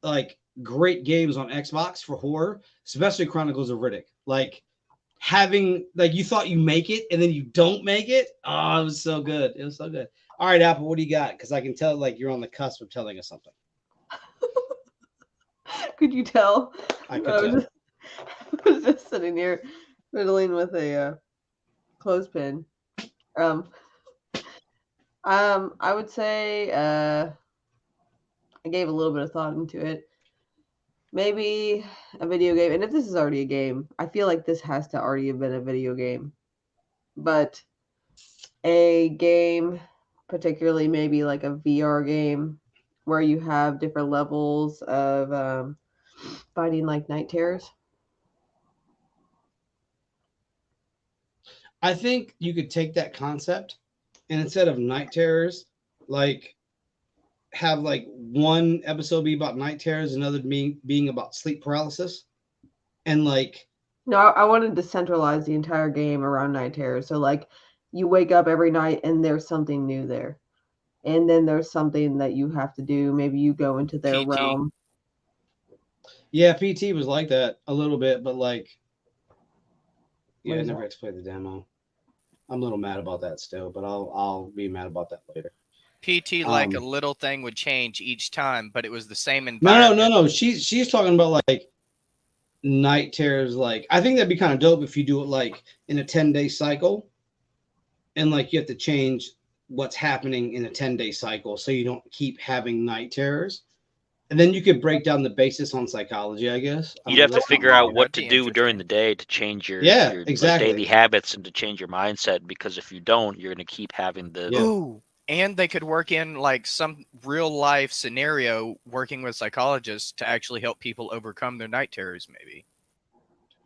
like great games on Xbox for horror, especially Chronicles of Riddick. Like having like you thought you make it and then you don't make it. Oh, it was so good. It was so good. All right, Apple, what do you got? Because I can tell like you're on the cusp of telling us something. Could you tell? I could tell. I was just sitting here fiddling with a clothespin. I would say I gave a little bit of thought into it. Maybe a video game, and if this is already a game, I feel like this has to already have been a video game. But a game, particularly maybe like a VR game, where you have different levels of fighting like night terrors. I think you could take that concept and instead of night terrors, like have like one episode be about night terrors, another being about sleep paralysis, and like No, I wanted to centralize the entire game around night terrors. So like you wake up every night and there's something new there. And then there's something that you have to do. Maybe you go into their PT. realm. yeah, PT was like that a little bit, but like yeah, What I is never had to play the demo. I'm a little mad about that still, but I'll be mad about that later. PT, like a little thing would change each time, but it was the same No. environment. She's talking about like night terrors. Like I think that'd be kind of dope if you do it like in a 10-day cycle, and like you have to change what's happening in a 10-day cycle so you don't keep having night terrors. And then you could break down the basis on psychology, I guess. You'd have to figure out what to That'd be do during interesting. the day to change your, Yeah, your exactly. daily habits and to change your mindset. Because if you don't, you're going to keep having the. Yeah. Ooh, and they could work in like some real life scenario working with psychologists to actually help people overcome their night terrors, maybe.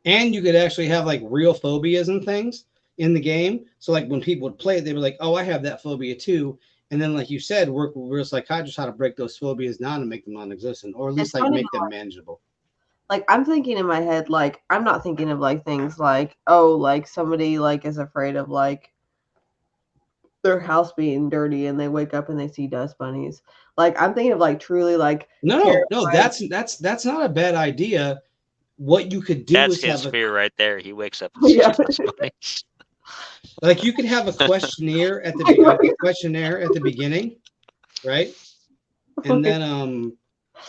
And you could actually have like real phobias and things in the game. So like when people would play it, they were like, "Oh, I have that phobia too." And then, like you said, work with real psychiatrists how to break those phobias down and make them non-existent, or at least It's like funny make how, them manageable. Like I'm thinking in my head, like I'm not thinking of like things like, oh, like somebody like is afraid of like their house being dirty and they wake up and they see dust bunnies. Like I'm thinking of like truly like No, terrifying- that's not a bad idea. What you could do That's is his have fear right there. He wakes up and Yeah. sees bunnies. like you could have a questionnaire at the beginning, right? And then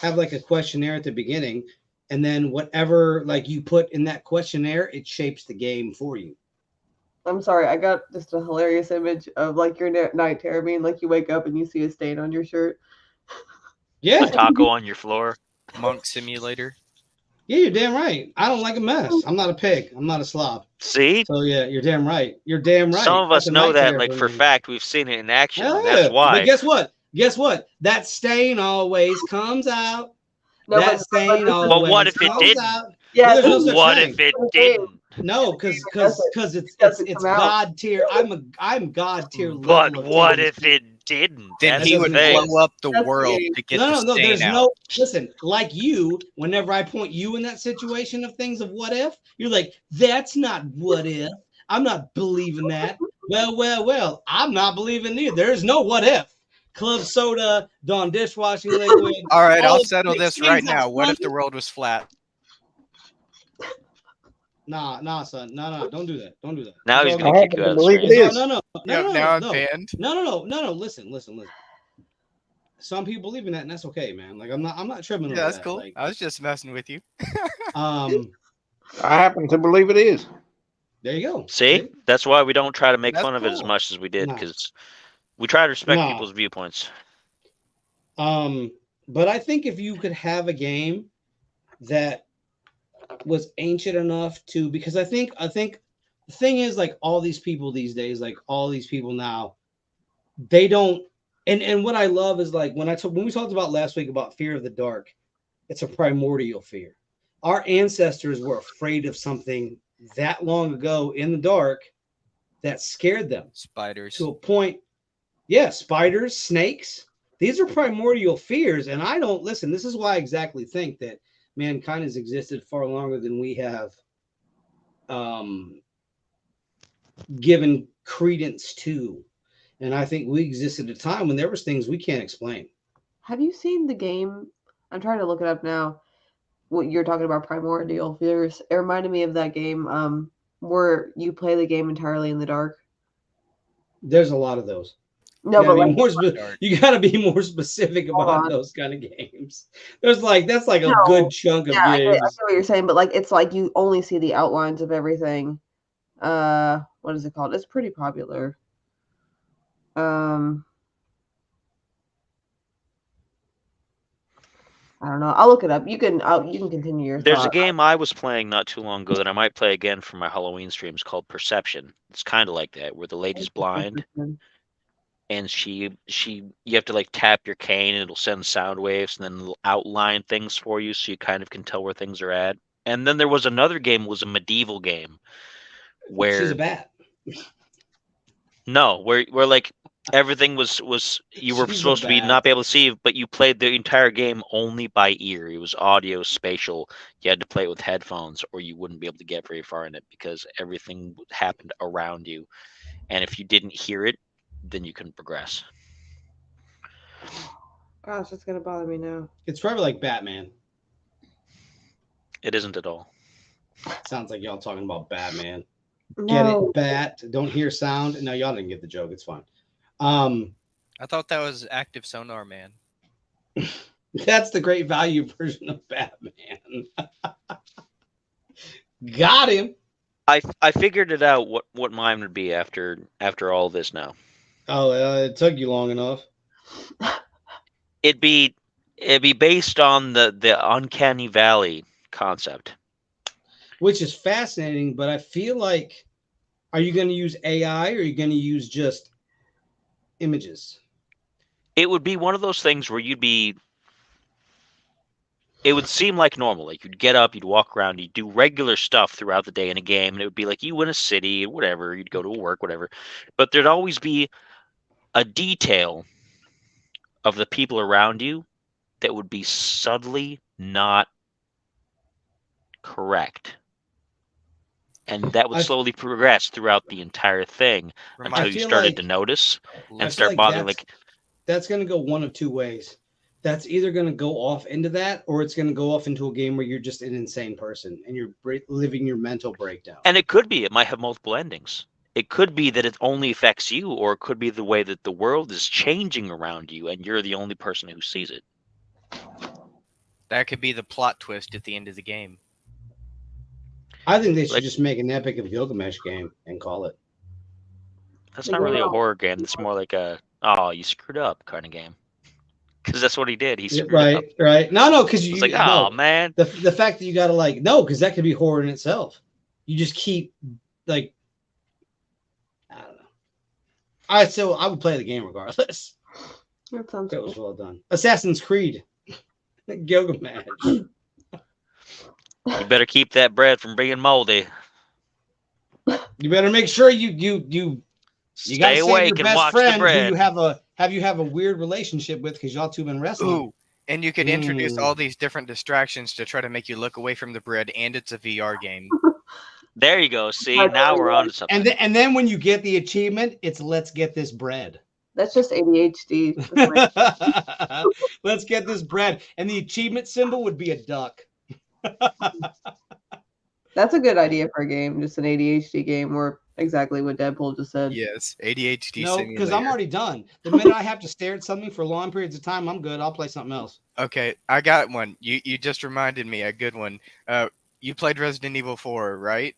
have like a questionnaire at the beginning, and then whatever like you put in that questionnaire, it shapes the game for you. I'm sorry, I got just a hilarious image of like your night terror being like you wake up and you see a stain on your shirt. Yeah, A taco on your floor. Monk Simulator. yeah, you're damn right. I don't like a mess. I'm not a pig. I'm not a slob. See? So yeah, you're damn right. You're damn right. Some of That's us a know night that, terror like, for me. fact. We've seen it in action. Hell And that's yeah. why. But guess what? Guess what? That stain always comes out. No, That stain but always Well, what if it comes didn't? out. yeah, There's no such What thing. if it What I'm saying. didn't? No, because It it's doesn't come out. God tier. I'm God tier level. But of what taking if it didn't? Then That's he the would thing. blow up the That's the world game. to get No, the no, stain there's out. no listen, like you, whenever I point you in that situation of things of what if, you're like, that's not what if. I'm not believing that. Well, I'm not believing either. There's no what if. Club soda, Dawn dishwashing liquid. All right, all I'll of settle the this things right that now. What if fun- the world was flat? Nah, son. No, don't do that. Don't do that. Now It's he's all gonna good. I kick you happen out to of the believe it stream. is. Now I'm No. banned. No. Listen. Some people believe in that, and that's okay, man. Like I'm not tripping Yeah, over that's that. cool. Like, I was just messing with you. um, I happen to believe it is. there you go. See? That's why we don't try to make That's fun of it as cool. much as we did, No. because we try to respect No. people's viewpoints. But I think if you could have a game that was ancient enough to, because I think the thing is, like, all these people these days, like all these people now, they don't. And what I love is, like, when we talked about last week about fear of the dark, it's a primordial fear. Our ancestors were afraid of something that long ago in the dark that scared them Spiders. to a point. Yeah, spiders, snakes. These are primordial fears. And I don't listen. This is why I exactly think that mankind has existed far longer than we have given credence to. And I think we existed at a time when there was things we can't explain. Have you seen the game? I'm trying to look it up now. What you're talking about, primordial fears. It reminded me of that game where you play the game entirely in the dark. There's a lot of those. No, but like, You got to be more specific about those kind of games. That's like a good chunk of yeah, I games. get what you're saying, but like it's like you only see the outlines of everything. What is it called? It's pretty popular. I don't know. I'll look it up. You can continue your There's thought. a game I was playing not too long ago that I might play again for my Halloween streams called Perception. It's kind of like that, where the lady's blind and you have to like tap your cane and it'll send sound waves and then it'll outline things for you so you kind of can tell where things are at. And then there was another game, was a medieval game where She's a bat. No, where like everything was you were She's a supposed to be bat. not be able to see, but you played the entire game only by ear. It was audio spatial. You had to play it with headphones, or you wouldn't be able to get very far in it because everything happened around you. And if you didn't hear it, then you couldn't progress. Gosh, it's gonna bother me now. It's probably like Batman. It isn't at all. Sounds like y'all talking about Batman. No. Get it? Bat. Don't hear sound. No, y'all didn't get the joke. It's fine. I thought that was Active Sonar Man. That's the great value version of Batman. Got him. I figured it out what mine would be after all this now. Oh, it took you long enough. It'd be based on the Uncanny Valley concept. Which is fascinating, but I feel like, are you going to use AI or are you going to use just images? It would be one of those things where it would seem like normal. Like you'd get up, you'd walk around, you'd do regular stuff throughout the day in a game, and it would be like you in a city, whatever, you'd go to work, whatever. But there'd always be a detail of the people around you that would be subtly not correct. And that would slowly progress throughout the entire thing until you started to notice and start bothering. That's going to go one of two ways. That's either going to go off into that, or it's going to go off into a game where you're just an insane person and you're living your mental breakdown. And it could be, it might have multiple endings. It could be that it only affects you, or it could be the way that the world is changing around you and you're the only person who sees it. That could be the plot twist at the end of the game. I think they should Like- just make an Epic of Gilgamesh game and call it. That's Like, not really a wow. horror game. It's more like a you screwed up kind of game. Because that's what he did. He screwed up. Right. No, because you It's like, no, man. the fact that you got to like no, because that could be horror in itself. You just keep like I don't know. I would play the game regardless. That sounds That was cool. well done. Assassin's Creed, Gilgamesh. You better keep that bread from being moldy. You better make sure you got to Stay save your awake and best watch the friend who bread. you have a weird relationship with because y'all two been wrestling. Ooh, and you could introduce Mm. all these different distractions to try to make you look away from the bread, and it's a VR game. There you go. See, now we're on to something. And then when you get the achievement, it's let's get this bread. That's just ADHD. That's like- Let's get this bread. And the achievement symbol would be a duck. That's a good idea for a game, just an ADHD game, or exactly what Deadpool just said. Yes, ADHD No, simulator. because I'm already done. The minute I have to stare at something for long periods of time, I'm good. I'll play something else. Okay, I got one. You just reminded me a good one. You played Resident Evil 4, right?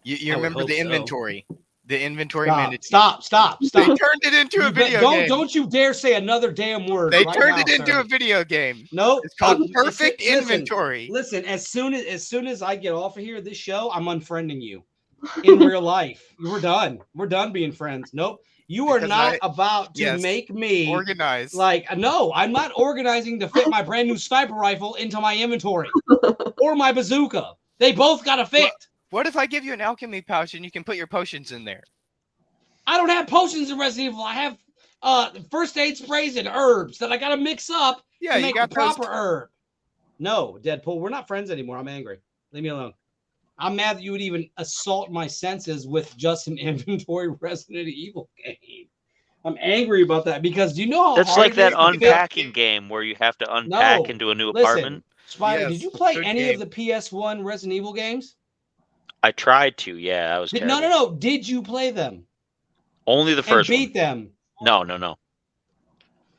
You I would remember hope the so. inventory? The inventory Stop, management. stop. They turned it into a video game. Don't you dare say another damn word. They right turned now, it into sir. a video game. Nope. It's called Listen, Perfect listen, Inventory. Listen, as soon as I get off of here, this show, I'm unfriending you in real life. We're done. We're done being friends. Nope. You are Because not about to yes, make me Organized. like no. I'm not organizing to fit my brand new sniper rifle into my inventory or my bazooka. They both got to fit. What if I give you an alchemy pouch and you can put your potions in there? I don't have potions in Resident Evil. I have first aid sprays and herbs that I got to mix up Yeah, to you make got the those. proper herb. No, Deadpool, we're not friends anymore. I'm angry. Leave me alone. I'm mad that you would even assault my senses with just an inventory Resident Evil game. I'm angry about that because do you know how That's hard like it that is to fit- unpacking game where you have to unpack No, into a new listen. apartment. Spider, Yes, did you play good any game. of the PS1 Resident Evil games? I tried to. Yeah, I was No, terrible. no. Did you play them Only the and first beat one. them? No.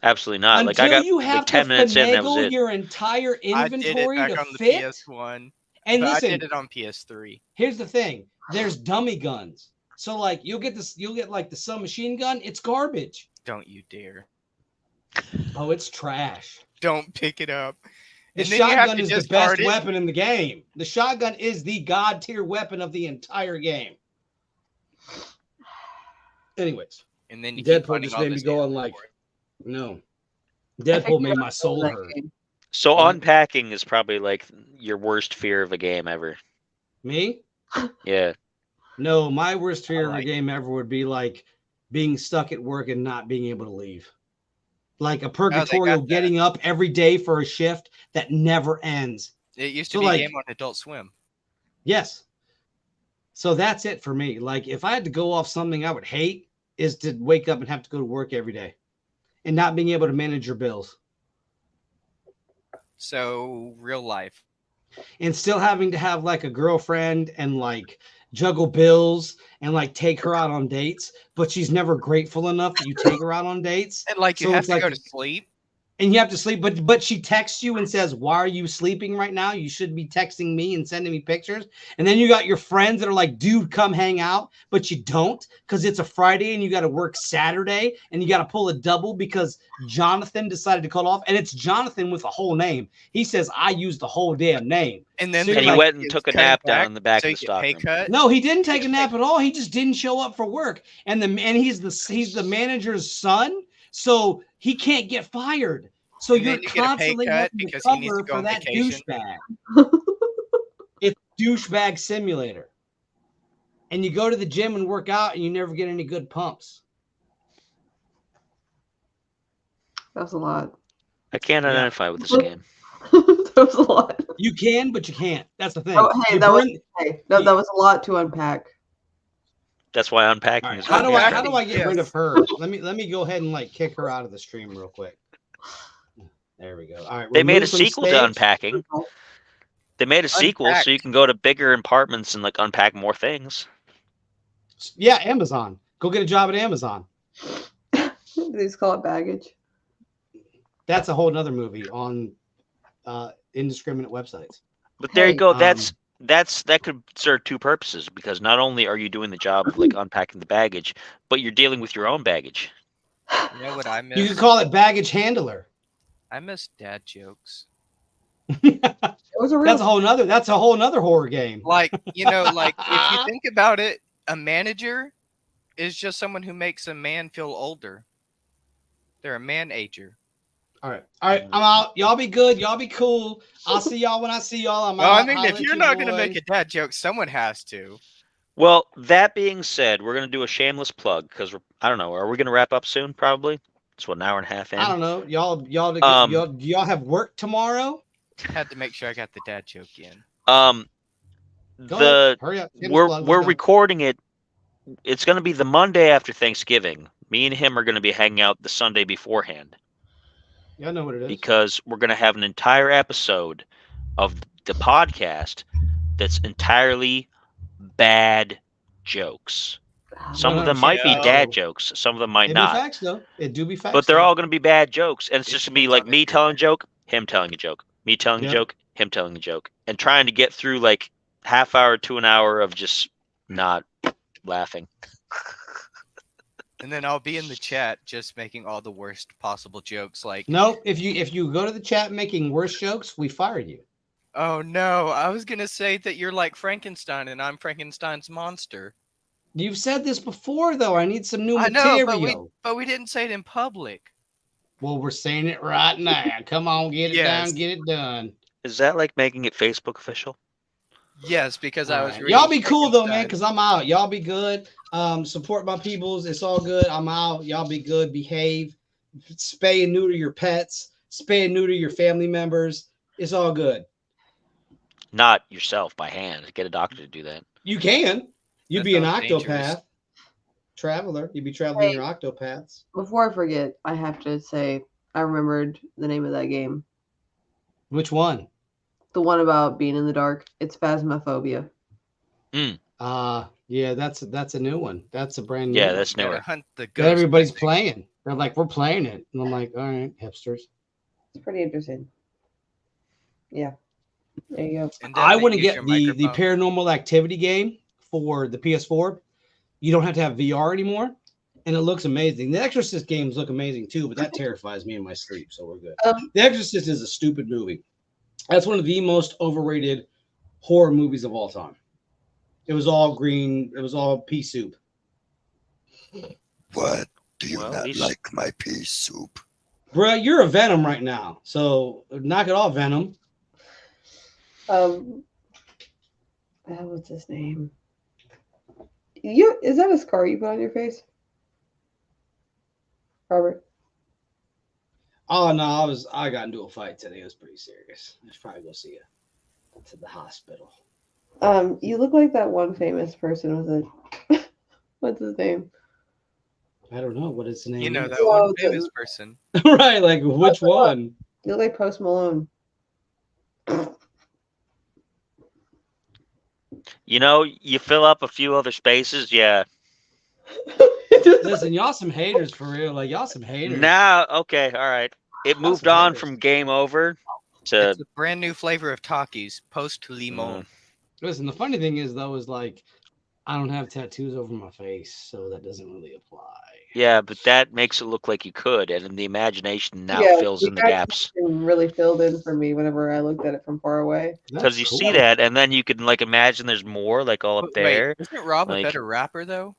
Absolutely not. Until I got you like have to 10 minutes in, that was finagle it. your entire I did it inventory back to on the fit. PS1. And But I listen, did it on PS3. here's the thing: there's dummy guns. So like you'll get like the submachine gun. It's garbage. Don't you dare. Oh, it's trash. Don't pick it up. The And then you have shotgun to is the discard best it. weapon in the game. The shotgun is the god tier weapon of the entire game. Anyways, And then you keep Deadpool finding just all made me this go on ammo like, for it. no. I Deadpool think made I my soul that hurt. game. So What? unpacking is probably like your worst fear of a game ever. Me? Yeah. No, my worst fear of a like game ever would be like being stuck at work and not being able to leave. Like a purgatorial that. getting up every day for a shift that never ends. It used to So, be like- a game on Adult Swim. Yes. So that's it for me. Like if I had to go off something I would hate is to wake up and have to go to work every day and not being able to manage your bills So real life. and still having to have like a girlfriend and like juggle bills and like take her out on dates, but she's never grateful enough that you take her out on dates. And like you So have it's to like- go to sleep. And you have to sleep, but she texts you and says, "Why are you sleeping right now? You should be texting me and sending me pictures." And then you got your friends that are like, "Dude, come hang out," but you don't because it's a Friday and you got to work Saturday and you got to pull a double because Jonathan decided to call off, and it's Jonathan with a whole name. He says, "I used the whole damn name." And then So the And he guy went and gets took a cut nap back, down in the back so of you the get pay stockroom. cut. No, he didn't take a nap at all. He just didn't show up for work, and he's the manager's son, so he can't get fired. So And you're then you get a pay constantly cut having to because he needs to cover go for on that vacation. douchebag. It's douchebag simulator. And you go to the gym and work out and you never get any good pumps. That was a lot. I can't Yeah. identify with this game. That was a lot. You can, but you can't. That's the thing. Oh, hey, You that was burn- hey, that was a lot to unpack. That's why unpacking All right, is how good. do I get Yes. rid of her? Let me go ahead and like kick her out of the stream real quick. There we go. All right. They made a remove from sequel to stage. Unpacking. They made a sequel Unpacked. so you can go to bigger apartments and like unpack more things. Yeah, Amazon. Go get a job at Amazon. They just call it baggage. That's a whole nother movie on indiscriminate websites. But there you Hey, go. That could serve two purposes, because not only are you doing the job of like unpacking the baggage, but you're dealing with your own baggage. You know what I miss? You could call it baggage handler. I miss dad jokes. it was a real. That's a whole nother horror game. Like, like if you think about it, a manager is just someone who makes a man feel older. They're a manager. All right, I'm out. Y'all be good. Y'all be cool. I'll see y'all when I see y'all. I'm Well, out. I mean, if you're not gonna make a dad joke, someone has to. Well, that being said, we're gonna do a shameless plug because I don't know. Are we gonna wrap up soon? Probably. It's what, an hour and a half in. I don't know. Y'all have work tomorrow? Had to make sure I got the dad joke in. Go ahead. Hurry up. We're recording it. It's gonna be the Monday after Thanksgiving. Me and him are gonna be hanging out the Sunday beforehand. Yeah, I know what it is. Because we're going to have an entire episode of the podcast that's entirely bad jokes. Some of them might be dad jokes. Some of them might not. Facts, though. It do be facts. But they're all going to be bad jokes. And it's just going to be like me telling a joke, him telling a joke, me telling a joke, him telling a joke, and trying to get through like half hour to an hour of just not laughing. And then I'll be in the chat just making all the worst possible jokes. Like, no, if you go to the chat making worse jokes, we fire you. Oh no, I was gonna say that you're like Frankenstein and I'm Frankenstein's monster. You've said this before, though. I need some new I material. know, but we didn't say it in public. Well, we're saying it right now. Come on, get it down, get it done. Is that like making it Facebook official? Yes, because I was. Y'all be cool though, man, because I'm out. Y'all be good. Support my peoples. It's all good. I'm out. Y'all be good. Behave. Spay and neuter your pets. Spay and neuter your family members. It's all good. Not yourself by hand. Get a doctor to do that. You can. You'd be an octopath. Dangerous. Traveler. You'd be traveling your octopaths. Before I forget, I have to say I remembered the name of that game. Which one? The one about being in the dark. It's Phasmophobia. Yeah, that's a new one. That's a brand new. Yeah, one. that's newer. Hunt the That ghost. everybody's playing. They're like, we're playing it, and I'm like, all right, hipsters. It's pretty interesting. Yeah. There you go. And I then want to use get your the microphone. Paranormal Activity game for the PS4. You don't have to have VR anymore, and it looks amazing. The Exorcist games look amazing too, but that terrifies me in my sleep, so we're good. The Exorcist is a stupid movie. That's one of the most overrated horror movies of all time. It was all green. It was all pea soup. What? Do you Well, not these- like my pea soup? Bro, you're a Venom right now, so knock it off, Venom. What's his name? Is that a scar you put on your face, Robert? Oh no, I got into a fight today. It was pretty serious. I should probably go see you to the hospital. You look like that one famous person with a what's his name? I don't know what his name. You know is. that Well, one famous person. Right? Like which one? You look like Post Malone. You know, you fill up a few other spaces. Yeah. Listen, y'all some haters for real. Like y'all some haters. Now, okay, all right. It That's moved on haters. from game over to. It's a brand new flavor of Takis, Post Limon. Listen, the funny thing is though, is like I don't have tattoos over my face, so that doesn't really apply. Yeah, but that makes it look like you could, and then the imagination now Yeah, fills in the gaps. Really filled in for me whenever I looked at it from far away. Because you see that, and then you can like imagine there's more, like all up Wait, there. isn't Rob like- a better rapper though?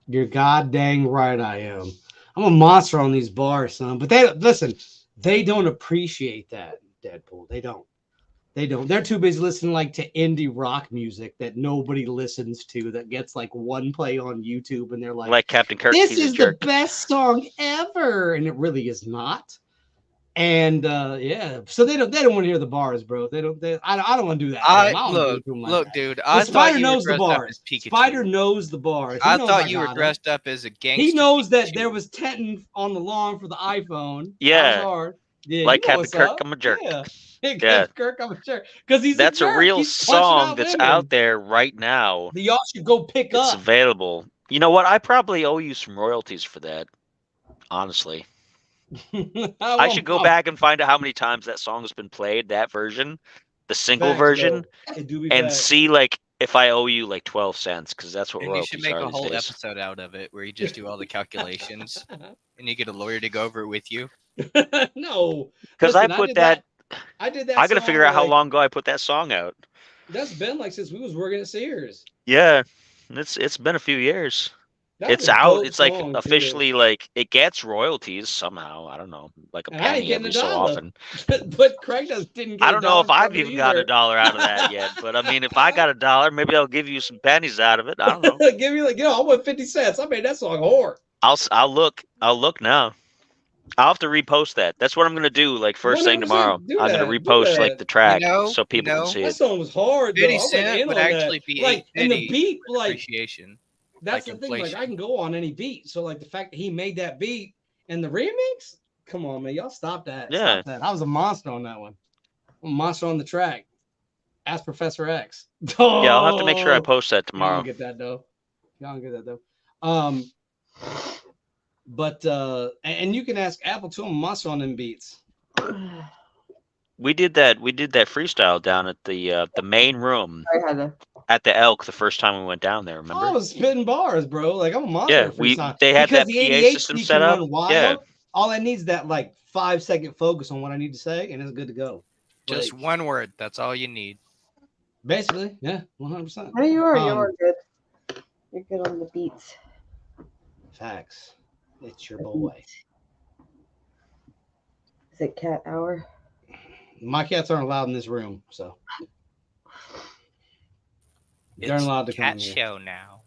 You're god dang right I am. I'm a monster on these bars, son. But they don't appreciate that, Deadpool. They don't. They're too busy listening like to indie rock music that nobody listens to, that gets like one play on YouTube, and they're Like Captain Kirk. this he's a is the jerk. best song ever, and it really is not. And yeah, so they don't want to hear the bars, bro. I don't want to do that. I don't look, do them like look, that. dude. The I thought Spider you were knows the dressed up bars. as Pikachu. Spider knows the bars. He I knows thought you were got 'em. dressed up as a gangster. He knows that Pikachu. there was tenting on the lawn for the iPhone. Yeah. That was hard. Yeah, Like you know Captain what's Kirk, up. I'm a jerk. Yeah. Hey, Yeah. Captain Kirk, I'm a jerk. Because he's That's a jerk. real He's punching song out that's women out there right now. that y'all should go pick It's up. available. You know what? I probably owe you some royalties for that. Honestly. I should go back and find out how many times that song has been played, that version, the single Facts, version, though. It do be and facts. see like if I owe you like 12 cents, because that's what And you should royalties make are a these whole days. episode out of it where you just do all the calculations and you get a lawyer to go over it with you. No, Because I listen, put that. I did that. I gotta song, figure out how like, long ago I put that song out. That's been like since we was working at Sears. Yeah, it's been a few years. That It's was a out. dope It's like song, too. officially like it gets royalties somehow. I don't know, like a And I ain't penny getting every a so dollar. often. But Craig didn't get I don't know if $1 I've from it even got a either. dollar out of that yet. But I mean, if I got a dollar, maybe I'll give you some pennies out of it. I don't know. Give me like, I want 50 cents. I made that song hard. I'll look now. I'll have to repost that. That's what I'm gonna do. Like first thing 100% tomorrow, do I'm gonna that, do repost like that. the track know- so people you can know, see That it. song was hard, though. 50 I went Cent in would on actually that. be Like, and the $8.50 beat, with like, appreciation. that's like the thing. Like, inflation. I can go on any beat. So, like, the fact that he made that beat and the remix, come on, man. Y'all stop that. Yeah. Stop that. I was a monster on that one. I'm a monster on the track. Ask Professor X. Yeah, I'll have to make sure I Oh, post that Y'all tomorrow. don't get that, though. Y'all don't get that, though. But and you can ask Apple too. I'm a monster on them beats. We did that freestyle down at the main room I had to. at the Elk the first time we went down there. I Remember? was spitting bars, bro. Like I'm a monster. Yeah, at freestyle. they had because that the PA system ADHD set can up. run wild. Yeah. All I need is that like 5-second focus on what I need to say, and it's good to go. Just Like, one word. That's all you need. basically, yeah, 100%. No, you are. You Um, are good. You're good on the beats. Facts. It's your boy. Is it cat hour? My cats aren't allowed in this room, so they're It's allowed to come cat in here. show now.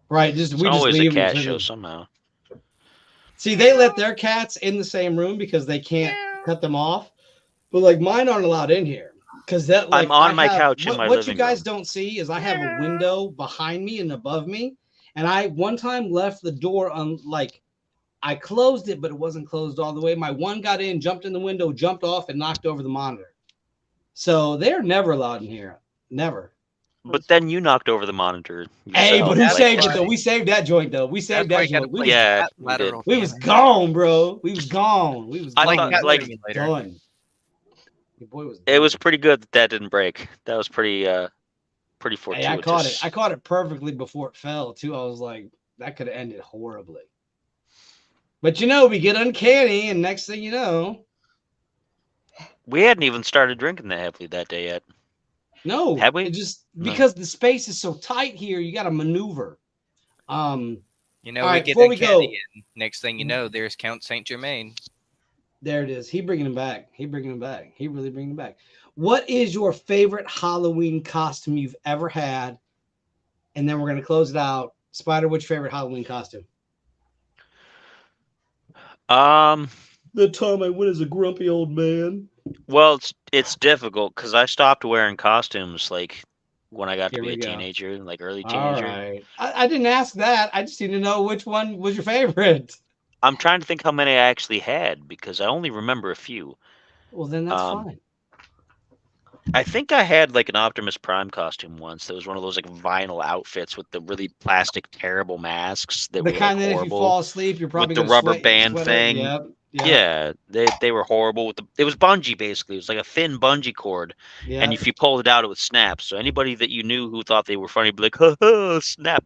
Right? It's We just always a leave them cat to show the- somehow. See, they let their cats in the same room because they can't cut them off. But like mine aren't allowed in here because that like I'm on I my have- couch in what, my what living you guys room. don't see is I have a window behind me and above me, and I one time left the door on like I closed it, but it wasn't closed all the way. My one got in, jumped in the window, jumped off, and knocked over the monitor. So they're never allowed in here. Never. But then you knocked over the monitor. Hey, yourself. but who That's saved it why- though? We saved that joint though. We saved That's why that you gotta joint. play Yeah, cat we lateral We was cannon. gone, bro. We was gone. We was I gone. thought, Cat like, Simulator. Done. Your boy was. It was done. pretty good that didn't break. That was pretty fortuitous. Hey, I caught it. I caught it perfectly before it fell too. I was like, that could have ended horribly. But you know, we get uncanny, and next thing you know, We hadn't even started drinking that heavily that day yet. no, Have we? It just No. because the space is so tight here, you got to maneuver. You know, All we right, get before we uncanny, go- and next thing you know, there's Count Saint Germain. There it is. He bringing him back. He bringing him back. He really bringing him back. What is your favorite Halloween costume you've ever had? And then we're gonna close it out. Spider, what's your favorite Halloween costume? The time I went as a grumpy old man. Well, it's difficult because I stopped wearing costumes like when I got Here to be we a go. teenager, like early All teenager. right. I didn't ask that. I just need to know which one was your favorite. I'm trying to think how many I actually had because I only remember a few. Well, then that's Um, fine. I think I had like an Optimus Prime costume once. That was one of those like vinyl outfits with the really plastic, terrible masks that The were kind like, that if you horrible. fall asleep, you're probably the gonna rubber sweat- band sweat thing. Yep. Yeah, they were horrible. With it was bungee basically. It was like a thin bungee cord, Yeah. and if you pulled it out, it would snap. So anybody that you knew who thought they were funny, would be like, "Ha ha, snap!"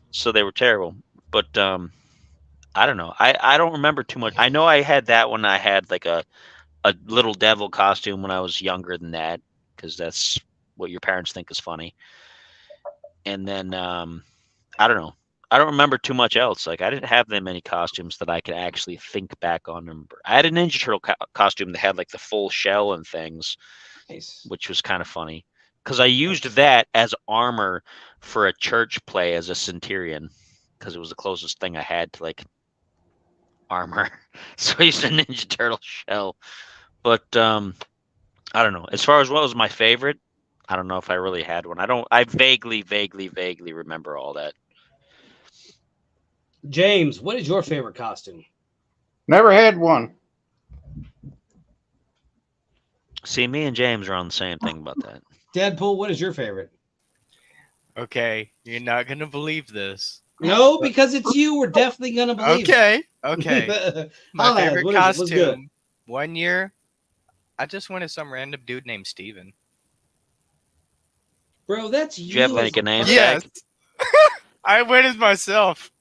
So they were terrible. But I don't know. I don't remember too much. I know I had that one. I had like a little devil costume when I was younger than that, because that's what your parents think is funny. And then I don't know. I don't remember too much else. Like I didn't have that many costumes that I could actually think back on. Remember, I had a Ninja Turtle costume that had like the full shell and things, Nice. which was kind of funny because I used that as armor for a church play as a centurion because it was the closest thing I had to like armor. So I used a Ninja Turtle shell. But I don't know. As far as what was my favorite, I don't know if I really had one. I vaguely remember all that. James, what is your favorite costume? Never had one. See, me and James are on the same thing about that. Deadpool, what is your favorite? Okay, you're not gonna believe this. No, because it's you. We're definitely gonna believe. Okay. it. My Holla, favorite what is it? What's good? costume. One year, I just wanted some random dude named Steven. Bro, that's Do you have you like as a name person. Yes. tag? I went as myself.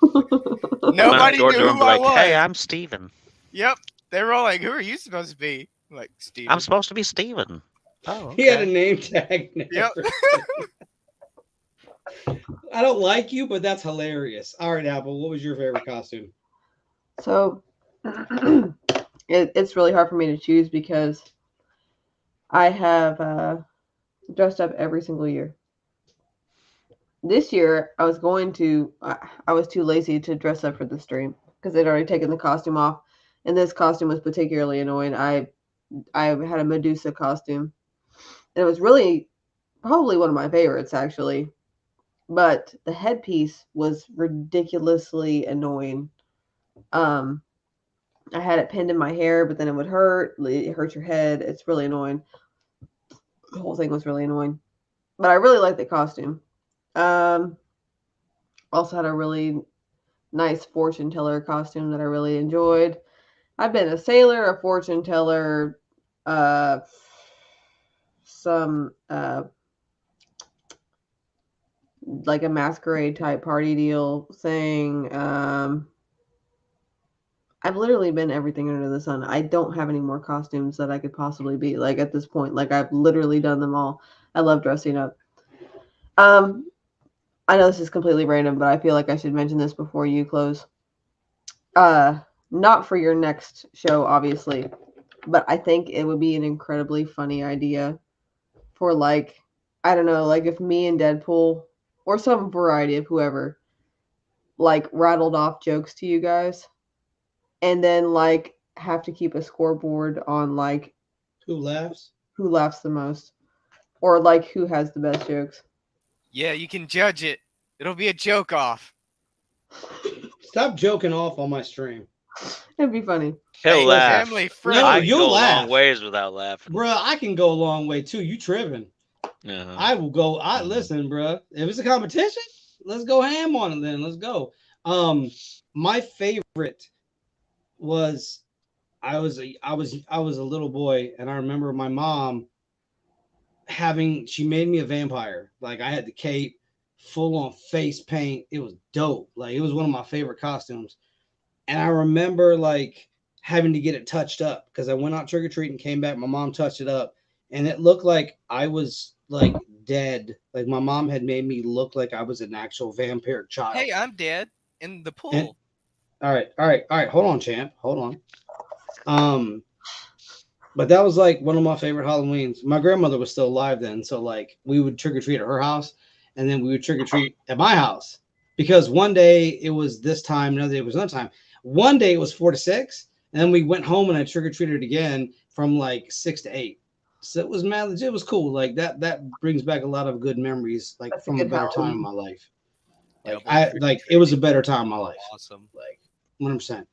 Went out Nobody door knew to door and who be I like, "Hey, was. I'm Steven. Yep. They were all like, "Who are you supposed to be?" I'm like, Steven. I'm supposed to be Steven." Oh, He had a okay. name tag. and Yep. everything. I don't like you, but that's hilarious. All right, Apple, what was your favorite costume? So it's really hard for me to choose because I have dressed up every single year. This year, I was going to. I was too lazy to dress up for the stream because they'd already taken the costume off, and this costume was particularly annoying. I had a Medusa costume, and it was really probably one of my favorites actually. But the headpiece was ridiculously annoying. Um, I had it pinned in my hair, but then it would hurt. It hurts your head. It's really annoying. The whole thing was really annoying, but I really liked the costume. Um, Also had a really nice fortune teller costume that I really enjoyed. I've been a sailor, a fortune teller, uh, some like a masquerade type party deal thing. I've literally been everything under the sun. I don't have any more costumes that I could possibly be like at this point. Like I've literally done them all. I love dressing up. Um, I know this is completely random, but I feel like I should mention this before you close. Not for your next show, obviously, but I think it would be an incredibly funny idea for like, I don't know, like if me and Deadpool or some variety of whoever like rattled off jokes to you guys and then like have to keep a scoreboard on like Who laughs? who laughs the most or like who has the best jokes. Yeah, you can judge it. It'll be a joke off. Stop joking off on my stream. It'd be funny. He'll Hey, laugh. family No, friendly. I can you'll go a laugh. long ways without laughing. Bruh, I can go a long way too. You tripping. Uh-huh. I will go. Listen, bruh. If it's a competition, let's go ham on it then. Let's go. My favorite was I was a little boy, and I remember my mom she made me a vampire. Like I had the cape, full on face paint. It was dope. Like it was one of my favorite costumes. And I remember like having to get it touched up because I went out trick or treating, came back, my mom touched it up, and it looked like I was like dead. Like my mom had made me look like I was an actual vampire child. Hey, I'm dead in the pool. And- all right. Hold on, champ. Hold on. But that was like one of my favorite Halloweens. My grandmother was still alive then, so like we would trick or treat at her house, and then we would trick or treat at my house because one day it was this time, another day it was another time. One day it was 4 to 6, and then we went home and I trick or treated again from like 6 to 8. So it was mad legit. It was cool. Like that brings back a lot of good memories, like That's a from a good better time Halloween. in my life. Like Double it was a better time in my life. Awesome. Like 100%.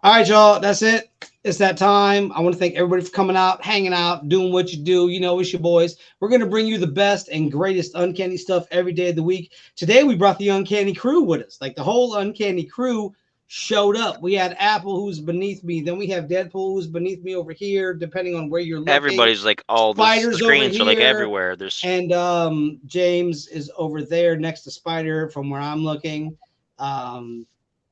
All right, y'all. That's it. It's that time. I want to thank everybody for coming out, hanging out, doing what you do. You know, it's your boys. We're going to bring you the best and greatest Uncanny stuff every day of the week. Today, we brought the Uncanny crew with us. Like the whole Uncanny crew showed up. We had Apple, who's beneath me. Then we have Deadpool, who's beneath me over here, depending on where you're looking. Everybody's like all the Spiders over screens are like here. everywhere. There's And James is over there next to Spider from where I'm looking.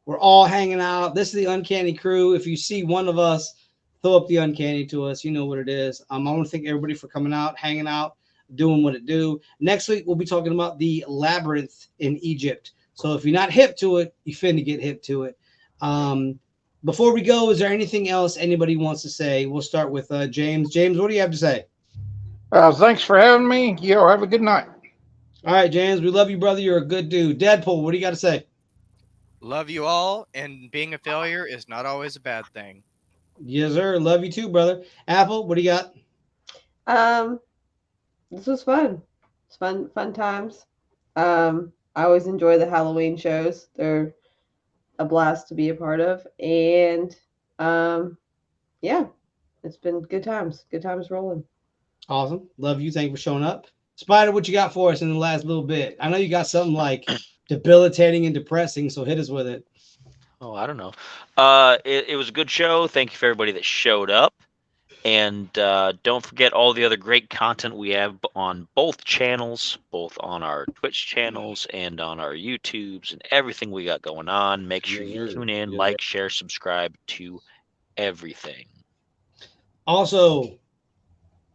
We're all hanging out. This is the Uncanny crew. If you see one of us, throw up the Uncanny to us. You know what it is. I want to thank everybody for coming out, hanging out, doing what it do. Next week, we'll be talking about the labyrinth in Egypt. So if you're not hip to it, you finna get hip to it. Before we go, is there anything else anybody wants to say? We'll start with James. James, what do you have to say? Thanks for having me. Yo, have a good night. All right, James, we love you, brother. You're a good dude. Deadpool, what do you got to say? Love you all, and being a failure is not always a bad thing. Yes, sir. Love you too, brother. Apple, what do you got? This was fun. It's fun times. I always enjoy the Halloween shows. They're a blast to be a part of. And yeah, it's been good times. Good times rolling. Awesome. Love you. Thank you for showing up. Spider, what you got for us in the last little bit? I know you got something like debilitating and depressing, so hit us with it. Oh, I don't know. It was a good show. Thank you for everybody that showed up. And don't forget all the other great content we have on both channels, both on our Twitch channels and on our YouTubes and everything we got going on. Make sure you tune in, like, share, subscribe to everything. Also,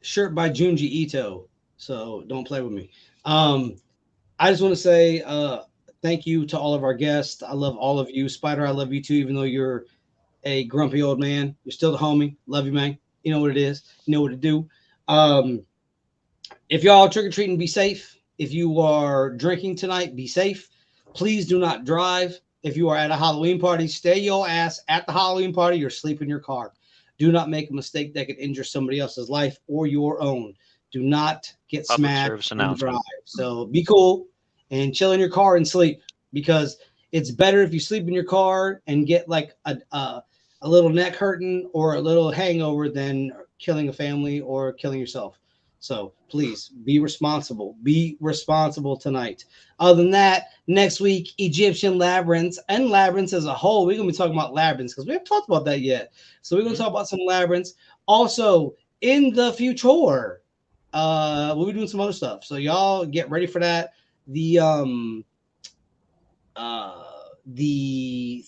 shirt by Junji Ito. So don't play with me. I just want to say thank you to all of our guests. I love all of you. Spider, I love you too, even though you're a grumpy old man. You're still the homie. Love you, man. You know what it is. You know what to do. If y'all trick-or-treating, be safe. If you are drinking tonight, be safe. Please do not drive. If you are at a Halloween party, stay your ass at the Halloween party or sleep in your car. Do not make a mistake that could injure somebody else's life or your own. Do not get Public smacked service and drive. announcement. So be cool and chill in your car and sleep, because it's better if you sleep in your car and get like a little neck hurting or a little hangover than killing a family or killing yourself. So please be responsible. Be responsible tonight. Other than that, next week, Egyptian labyrinths and labyrinths as a whole. We're going to be talking about labyrinths because we haven't talked about that yet. So we're going to talk about some labyrinths. Also, in the future, we'll be doing some other stuff. So y'all get ready for that. The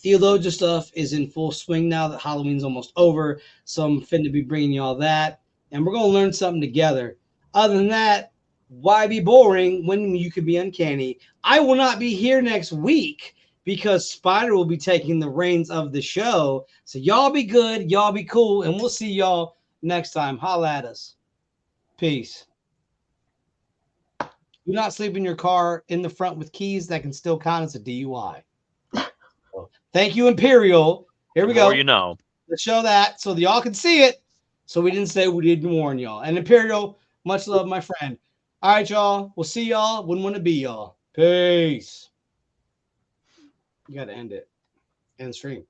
theologian stuff is in full swing now that Halloween's almost over. So I'm finna be bringing y'all that. And we're going to learn something together. Other than that, why be boring when you could be uncanny? I will not be here next week because Spider will be taking the reins of the show. So y'all be good. Y'all be cool. And we'll see y'all next time. Holla at us. Peace. Do not sleep in your car in the front with keys. That can still count as a DUI. Thank you, Imperial. Here we The more go. you know. Let's show that so that y'all can see it. So we didn't say we didn't warn y'all. And Imperial, much love, my friend. All right, y'all. We'll see y'all. Wouldn't want to be y'all. Peace. You got to end it. End stream.